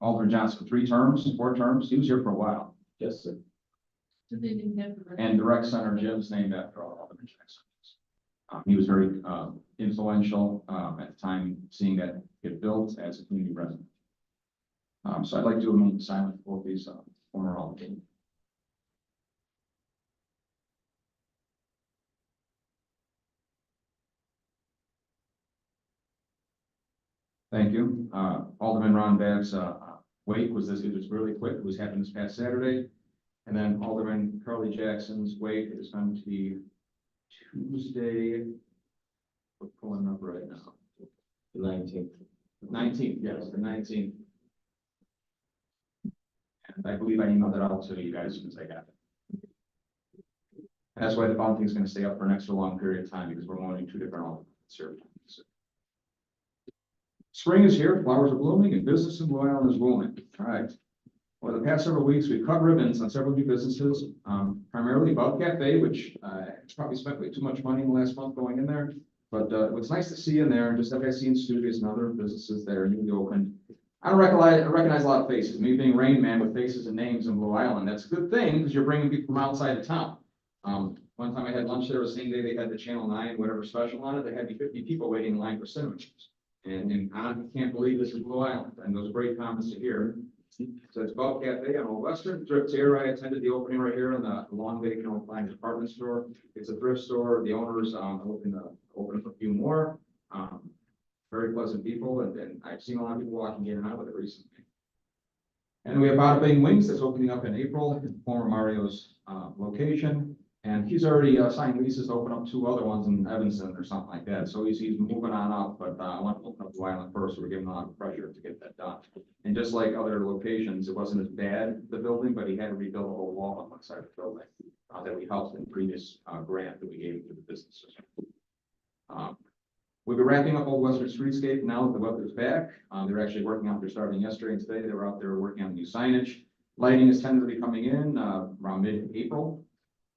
Alderman Johnson 3 terms, 4 terms. He was here for a while. Yes, sir. Did they name him for- And the rec center gym is named after Alderman Jackson. He was very influential at the time, seeing that get built as a community resident. So I'd like to do a moment of silence for both these former aldermen. Thank you. Alderman Ron Batt's wake was it was really quick. It was happened this past Saturday. And then Alderman Carly Jackson's wake is going to be Tuesday. We're pulling up right now. The 19th. 19th, yes, the 19th. And I believe I emailed that out to you guys as soon as I got it. That's why the bounty is going to stay up for an extra long period of time, because we're only 2 different aldermen served. Spring is here, flowers are blooming, and business in Blue Island is booming. All right. Over the past several weeks, we've cut ribbons on several new businesses, primarily Bub Cafe, which probably spent way too much money in the last month going in there. But what's nice to see in there, and just like I see in Studios and other businesses that are newly opened, I recognize a lot of faces. Me being Rain Man with faces and names in Blue Island, that's a good thing because you're bringing people from outside of town. One time I had lunch there, the same day they had the Channel 9, whatever special on it, they had 50 people waiting in line for cinema shows. And I can't believe this is Blue Island, and those great comments to hear. So it's Bub Cafe on Old Western, thrift here. I attended the opening right here in the Long Vacant Old Line department store. It's a thrift store. The owners hoping to open up a few more. Very pleasant people, and I've seen a lot of people walking in and out of it recently. And we have Bada Bing Wings that's opening up in April, former Mario's location. And he's already signed leases to open up 2 other ones in Evanston or something like that. So he's moving on up, but I want to open up Blue Island first. So we're giving a lot of pressure to get that done. And just like other locations, it wasn't as bad, the building, but he had to rebuild a whole wall on one side of the building that we helped in the previous grant that we gave to the businesses. We'll be wrapping up Old Western Streetscape now that the weather's back. They're actually working out, they're starting yesterday and today. They were out there working on new signage. Lighting is tentatively coming in around mid-April.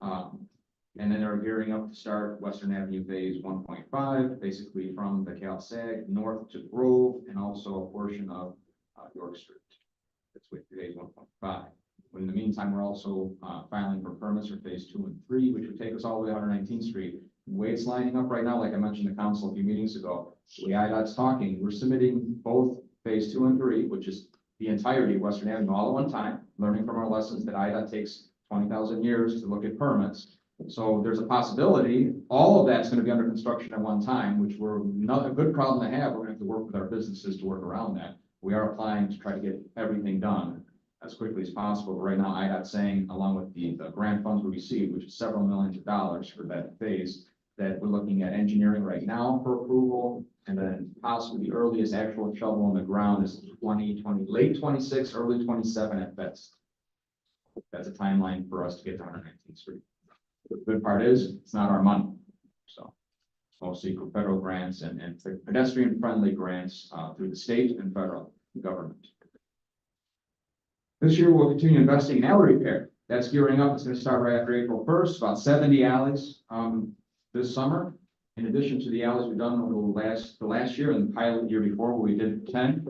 And then they're gearing up to start Western Avenue Phase 1.5, basically from the CalSag north to Grove, and also a portion of York Street. That's with Phase 1.5. But in the meantime, we're also filing for permits for Phase 2 and 3, which would take us all the way to 119th Street. The way it's lining up right now, like I mentioned to council a few meetings ago, the way IDOT's talking, we're submitting both Phase 2 and 3, which is the entirety of Western Avenue all at one time, learning from our lessons that IDOT takes 20,000 years to look at permits. So there's a possibility all of that's going to be under construction at one time, which we're not a good problem to have. We're going to have to work with our businesses to work around that. We are applying to try to get everything done. as quickly as possible. But right now, IDOT saying, along with the grant funds we received, which is several millions of dollars for that phase, that we're looking at engineering right now for approval, and then possibly the earliest actual shovel on the ground is 2020, late 26, early 27 at best. That's a timeline for us to get to 119th Street. The good part is, it's not our money, so mostly for federal grants and pedestrian-friendly grants through the state and federal government. This year, we'll continue investing in alley repair. That's gearing up. It's going to start right after April 1st, about 70 alleys this summer. In addition to the alleys we've done over the last year and the pilot year before, where we did 10.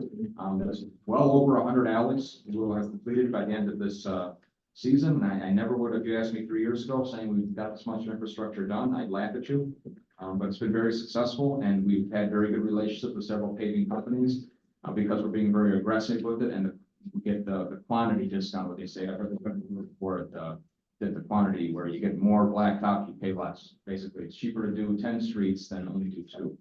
There's well over 100 alleys we will have completed by the end of this season. I never would have, if you asked me 3 years ago, saying we've got this much infrastructure done, I'd laugh at you. But it's been very successful, and we've had very good relationships with several paving companies because we're being very aggressive with it, and we get the quantity discount, what they say. I've heard before the quantity where you get more blacktop, you pay less. Basically, it's cheaper to do 10 streets than only do 2.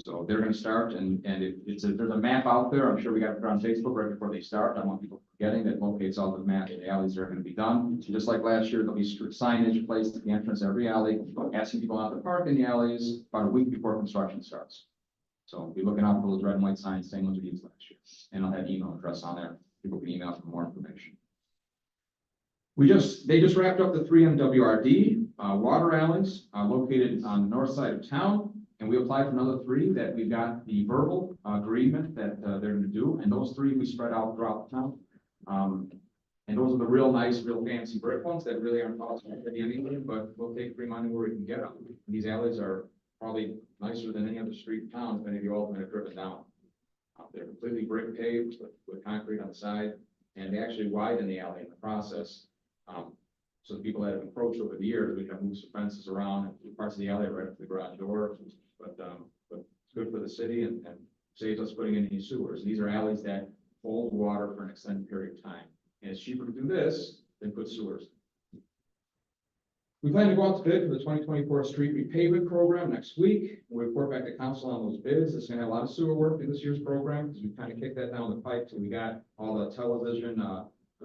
So they're going to start, and there's a map out there. I'm sure we got to put it on Facebook right before they start. I want people forgetting that locates all the map of the alleys that are going to be done. Just like last year, there'll be signage placed at the entrance of every alley, asking people not to park in the alleys about a week before construction starts. So be looking out for those red and white signs, same ones we used last year. And I'll have email address on there. People can email for more information. They just wrapped up the 3 MWRD water alleys located on the north side of town. And we applied for another 3 that we've got the verbal agreement that they're going to do. And those 3 we spread out throughout the town. And those are the real nice, real fancy brick ones that really aren't costing anything, but we'll take free money where we can get them. These alleys are probably nicer than any other street in town, if any of you all have driven down. They're completely brick paved with concrete on the side, and they actually widen the alley in the process. So the people that have approached over the years, we have moved some fences around and parts of the alley right up to the garage door. But it's good for the city and saves us putting in any sewers. These are alleys that hold water for an extended period of time. And it's cheaper to do this than put sewers. We plan to go out to bid for the 2024 street repavement program next week. We'll report back to council on those bids. It's going to have a lot of sewer work in this year's program because we kind of kicked that down the pipe till we got all the television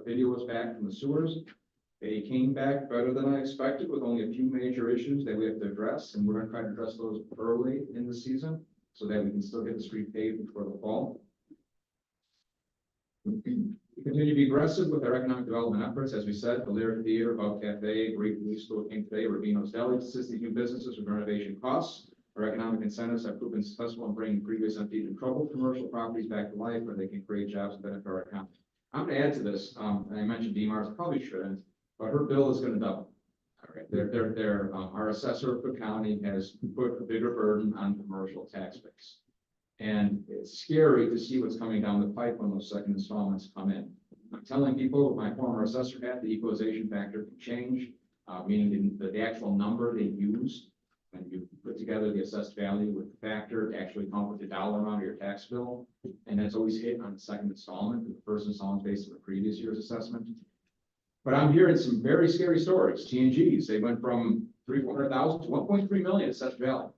videos back from the sewers. They came back better than I expected with only a few major issues that we have to address, and we're going to try to address those early in the season so that we can still get the street paved before the fall. We continue to be aggressive with our economic development efforts. As we said, the Lyric Theater, Bug Cafe, Great Blue School came today, Ravino's Deli, to assist these new businesses with renovation costs. Our economic incentives have proven successful in bringing previous emptied and troubled commercial properties back to life where they can create jobs and benefit our economy. I'm going to add to this. And I mentioned DMARS, I probably shouldn't, but her bill is going to double. All right, our assessor of Cook County has put a bigger burden on commercial tax base. And it's scary to see what's coming down the pipe when those second installments come in. I'm telling people with my former assessor hat, the equalization factor can change, meaning the actual number they use when you put together the assessed value with the factor to actually come up with the dollar amount of your tax bill. And that's always hit on the second installment. The first installment is based on the previous year's assessment. But I'm hearing some very scary stories. T&Gs, they went from 300,000 to 1.3 million assessed value.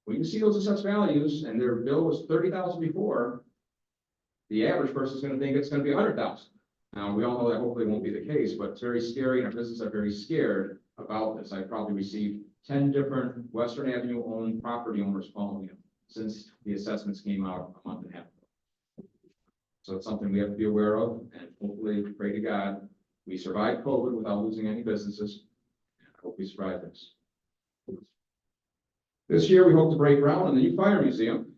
When you see those assessed values and their bill was 30,000 before, the average person is going to think it's going to be 100,000. Now, we all know that hopefully won't be the case, but it's very scary, and our businesses are very scared about this. I probably received 10 different Western Avenue owned property owners calling me since the assessments came out a month and a half ago. So it's something we have to be aware of, and hopefully, pray to God, we survive COVID without losing any businesses. I hope we survive this. This year, we hope to break ground on the new fire museum,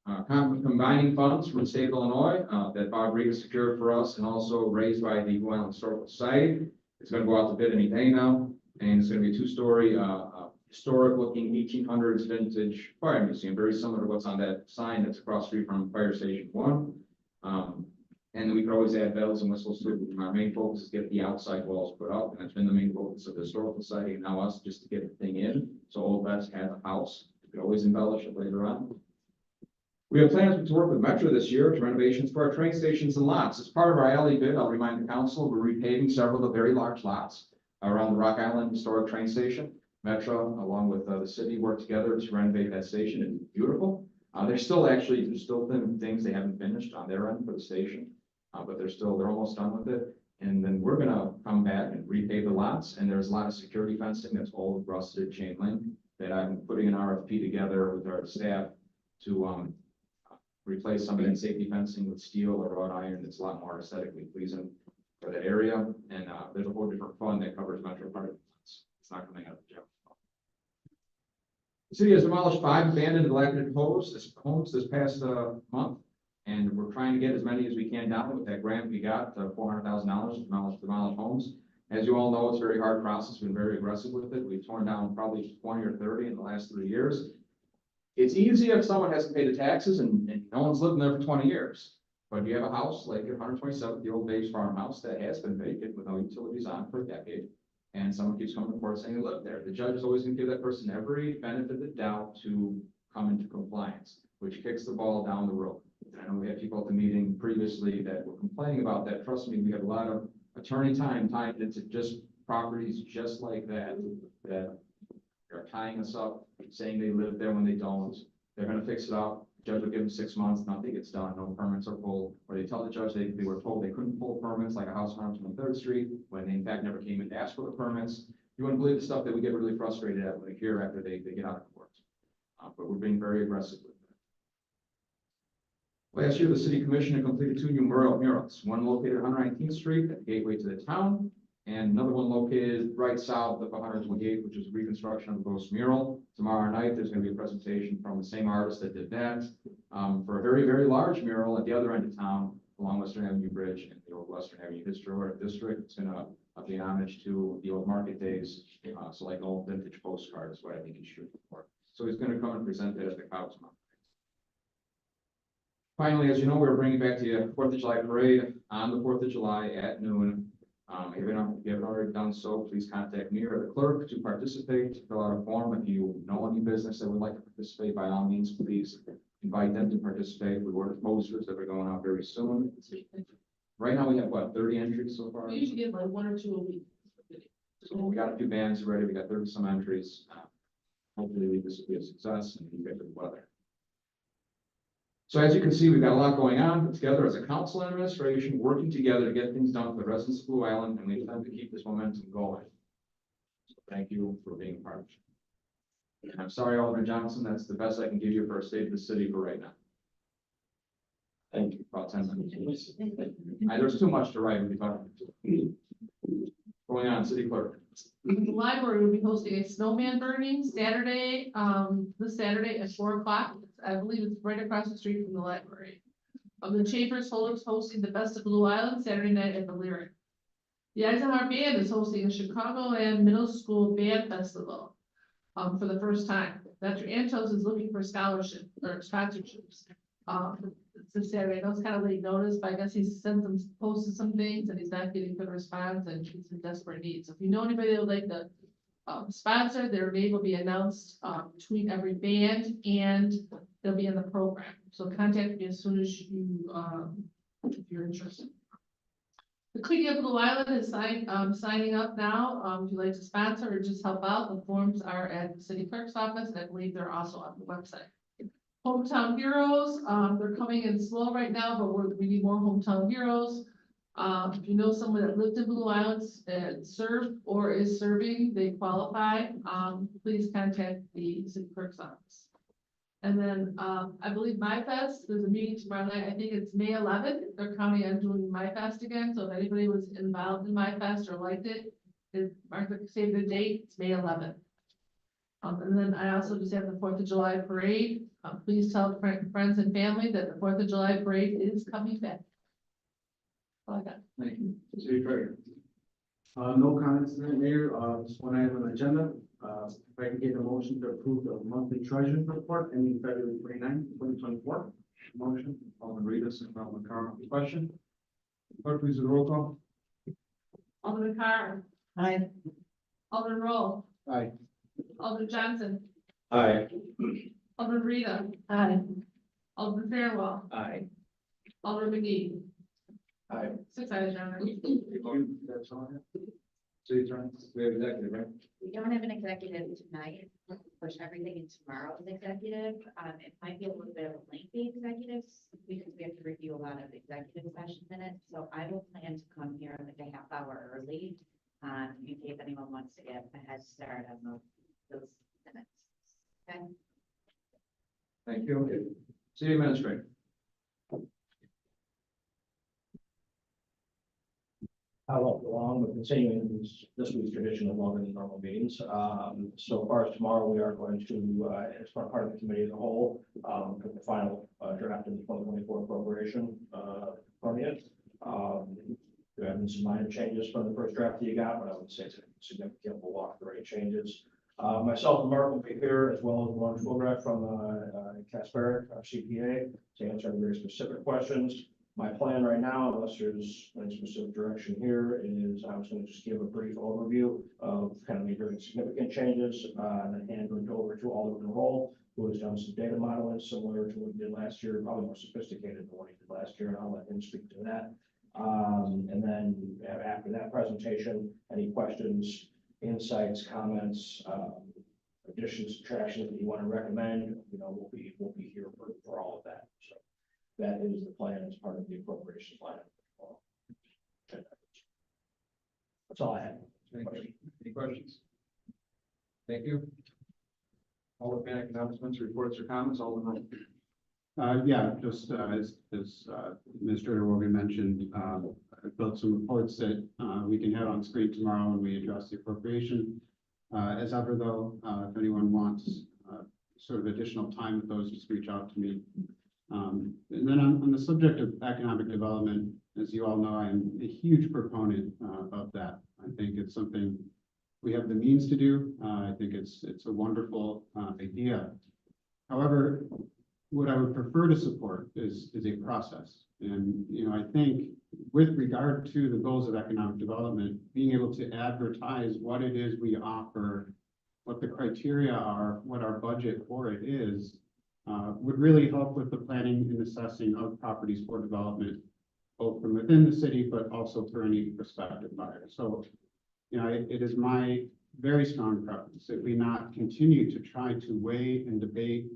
combining funds from the state of Illinois that Bob Riga secured for us and also raised by the Blue Island Historical Society. It's going to go out to bid any day now, and it's going to be a 2-story, historic-looking 1800s vintage fire museum, very similar to what's on that sign that's across the street from Fire Station 1. And then we could always add bells and whistles to it. Our main focus is get the outside walls put up, and that's been the main focus of the Historical Society and now us, just to get the thing in. So Old West has a house. We could always embellish it later on. We have plans to work with Metro this year to renovations for our train stations and lots. As part of our alley bid, I'll remind the council, we're repaving several of the very large lots around the Rock Island Historic Train Station. Metro, along with the city, worked together to renovate that station, and it's beautiful. There's still things they haven't finished on their end for the station. but they're almost done with it. And then we're gonna come back and repave the lots, and there's a lot of security fencing that's old rusted chain link that I'm putting an RFP together with our staff to, replace some of that safety fencing with steel or wrought iron that's a lot more aesthetically pleasing for that area. And, there's a whole different fund that covers metro part of it. It's not coming out of the general fund. The city has demolished 5 abandoned dilapidated homes this past, month. And we're trying to get as many as we can down with that grant we got, $400,000 to demolish homes. As you all know, it's a very hard process. We've been very aggressive with it. We've torn down probably 20 or 30 in the last 3 years. It's easy if someone hasn't paid the taxes and no one's lived there for 20 years. But you have a house like your 127th, the old Dave's farmhouse that has been vacant with no utilities on for a decade. And someone keeps coming to court saying they live there. The judge is always gonna give that person every benefit of the doubt to come into compliance, which kicks the ball down the road. And I know we had people at the meeting previously that were complaining about that. Trust me, we have a lot of attorney time tied into just properties just like that, that are tying us up, saying they live there when they don't. They're gonna fix it up. Judge will give them 6 months, nothing gets done, no permits are pulled. Or they tell the judge they were told they couldn't pull permits, like a house on 23rd Street, when they in fact never came in to ask for the permits. You wouldn't believe the stuff that we get really frustrated at when they hear after they get out of court. But we're being very aggressive with that. Last year, the city commission completed 2 new murals, one located on 119th Street at the gateway to the town, and another one located right south of 128th, which is reconstruction of the ghost mural. Tomorrow night, there's going to be a presentation from the same artist that did that, for a very, very large mural at the other end of town along Western Avenue Bridge in the old Western Avenue Historic District. It's going to pay homage to the old market days, so like an old vintage postcard is what I think he's shooting for. So he's going to come and present it at the Cows Month. Finally, as you know, we're bringing back to you 4th of July parade on the 4th of July at noon. If you haven't already done so, please contact me or the clerk to participate, fill out a form. If you know any business that would like to participate, by all means, please invite them to participate. We ordered posters that are going out very soon. Right now, we have what, 30 entries so far? We usually get like 1 or 2 a week. So we got a few bands ready. We got 30 some entries. Hopefully this will be a success and you get good weather. So as you can see, we've got a lot going on, put together as a council and administration, working together to get things done for the residents of Blue Island, and we intend to keep this momentum going. So thank you for being a part of it. And I'm sorry, Alderman Johnson, that's the best I can give you for a state of the city for right now. Thank you. About 10 minutes. There's too much to write and be talking to. Going on, city clerk. The library will be hosting a snowman burning Saturday, this Saturday at 4 o'clock. I believe it's right across the street from the library. The Chambers hosting the Best of Blue Island Saturday night at the Lyric. The Eisenhower Band is hosting a Chicagoland Middle School Band Festival for the first time. Dr. Antos is looking for scholarship or sponsorships. It's this Saturday. I know it's kind of late notice, but I guess he's posted some things and he's not getting good response and he's in desperate need. So if you know anybody that would like to sponsor, their name will be announced between every band and they'll be in the program. So contact me as soon as you, if you're interested. The Cleaning Up Blue Island is signing up now. If you'd like to sponsor or just help out, the forms are at the city clerk's office, and I believe they're also on the website. Hometown Heroes, they're coming in slow right now, but we need more Hometown Heroes. If you know someone that lived in Blue Island and served or is serving, they qualify, please contact the city clerk's office. And then, I believe MyFest, there's a meeting tomorrow night. I think it's May 11th. They're counting on doing MyFest again. So if anybody was involved in MyFest or liked it, Martha save the date, it's May 11th. And then I also just have the 4th of July parade. Please tell friends and family that the 4th of July parade is coming back. All I got. Thank you. City treasurer. No comments tonight, Mayor. Just one item on the agenda. If I can get a motion to approve the monthly treasurer's report ending February 29th, 2024. Motion, Alderman Reedus and Alderman Carr. Question? Clerk, please do the roll call. Alderman Carr. Aye. Alderman Roll. Aye. Alderman Johnson. Aye. Alderman Rita. Aye. Alderman Fairwell. Aye. Alderman McGee. Aye. 6 ayes, Your Honor. That's all I have. City attorney, we have executive, right? We don't have an executive tonight. We'll push everything in tomorrow's executive. It might be a little bit of a lengthy executive because we have to review a lot of executive session minutes, so I will plan to come here like a half hour early. In case anyone wants to get a head start on those minutes. Okay? Thank you. City Administrator. I won't go along with continuing this week's tradition of longer than normal meetings. So far as tomorrow, we are going to, as part of the committee as a whole, put the final draft of the 2024 appropriation permit. There have been some minor changes from the first draft that you got, but I would say it's significant. We'll walk through any changes. Myself and Mark will be here, as well as Lauren Fulbright from Casper, our CPA, to answer very specific questions. My plan right now, unless there's any specific direction here, is I was going to just give a brief overview of kind of the very significant changes, and then hand it over to Alderman Roll, who has done some data modeling similar to what he did last year, probably more sophisticated than what he did last year, and I'll let him speak to that. And then after that presentation, any questions, insights, comments, additions, subtractions that you want to recommend, we'll be here for all of that. So that is the plan as part of the appropriation plan. That's all I have. Any questions? Thank you. All organic announcements, reports, or comments, Alderman. Yeah, just as Administrator Wogan mentioned, I built some reports that we can have on screen tomorrow when we address the appropriation. As ever, though, if anyone wants sort of additional time with those, just reach out to me. And then on the subject of economic development, as you all know, I am a huge proponent of that. I think it's something we have the means to do. I think it's a wonderful idea. However, what I would prefer to support is a process. And, I think with regard to the goals of economic development, being able to advertise what it is we offer, what the criteria are, what our budget for it is, would really help with the planning and assessing of properties for development, both from within the city, but also for any prospective buyer. So, it is my very strong preference that we not continue to try to weigh and debate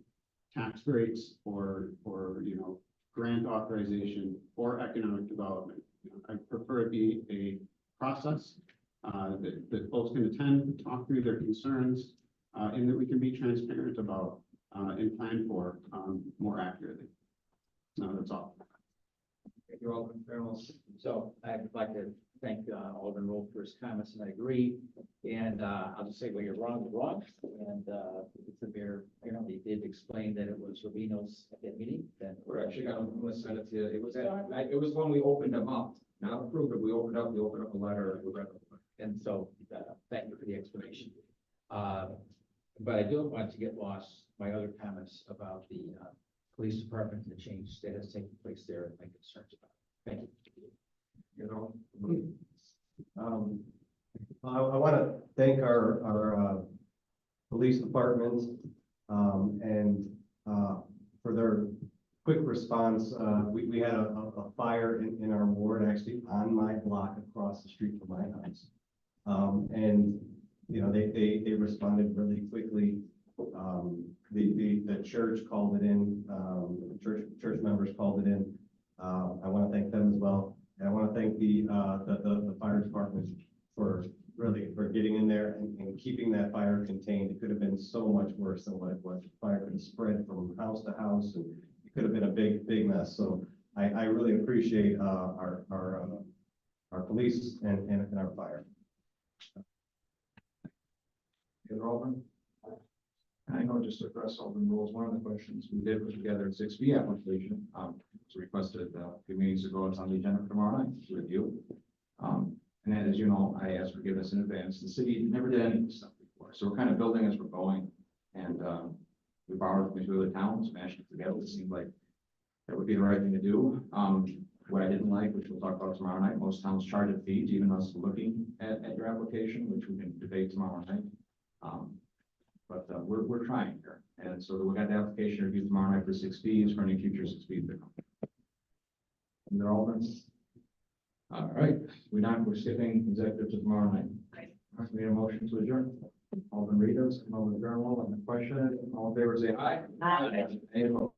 tax rates or grant authorization or economic development. I prefer it be a process that folks can attend, talk through their concerns, and that we can be transparent about and plan for more accurately. No, that's all. Thank you, Alderman Fairwell. So I'd like to thank Alderman Roll for his comments, and I agree. And I'll just say, well, you're wrong, and it's a mere, they did explain that it was Rubino's at that meeting. Then We're actually gonna send it to you. It was when we opened them up, not approved, but we opened up a letter. and so thank you for the explanation. But I don't want to get lost my other comments about the police department and the change that has taken place there and my concerns about it. Thank you. I want to thank our police department and for their quick response. We had a fire in our ward, actually on my block across the street from my house. And they responded really quickly. The church called it in, church members called it in. I want to thank them as well. And I want to thank the fire department for getting in there and keeping that fire contained. It could have been so much worse than what it was. The fire could have spread from house to house, and it could have been a big mess. So I really appreciate our police and our fire. Alderman. I know, just to address Alderman Rules, one of the questions we did put together a 6B application. It's requested a few meetings ago. It's on the agenda for tomorrow night to review. And then, as you know, I asked forgiveness in advance. The city never did any of this stuff before, so we're kind of building as we're going. And we borrowed from two other towns, mashed it together. It seemed like that would be the right thing to do. What I didn't like, which we'll talk about tomorrow night, most towns charge a fee, even us looking at your application, which we can debate tomorrow night. But we're trying here. And so we got the application reviewed tomorrow night for 6Bs for any future 6Bs that come. And they're all done. All right, we're skipping executive to tomorrow night. We need a motion to adjourn. Alderman Reed, Alderman Fairwell, on the question. All in favor, say aye. Aye. Any opposed?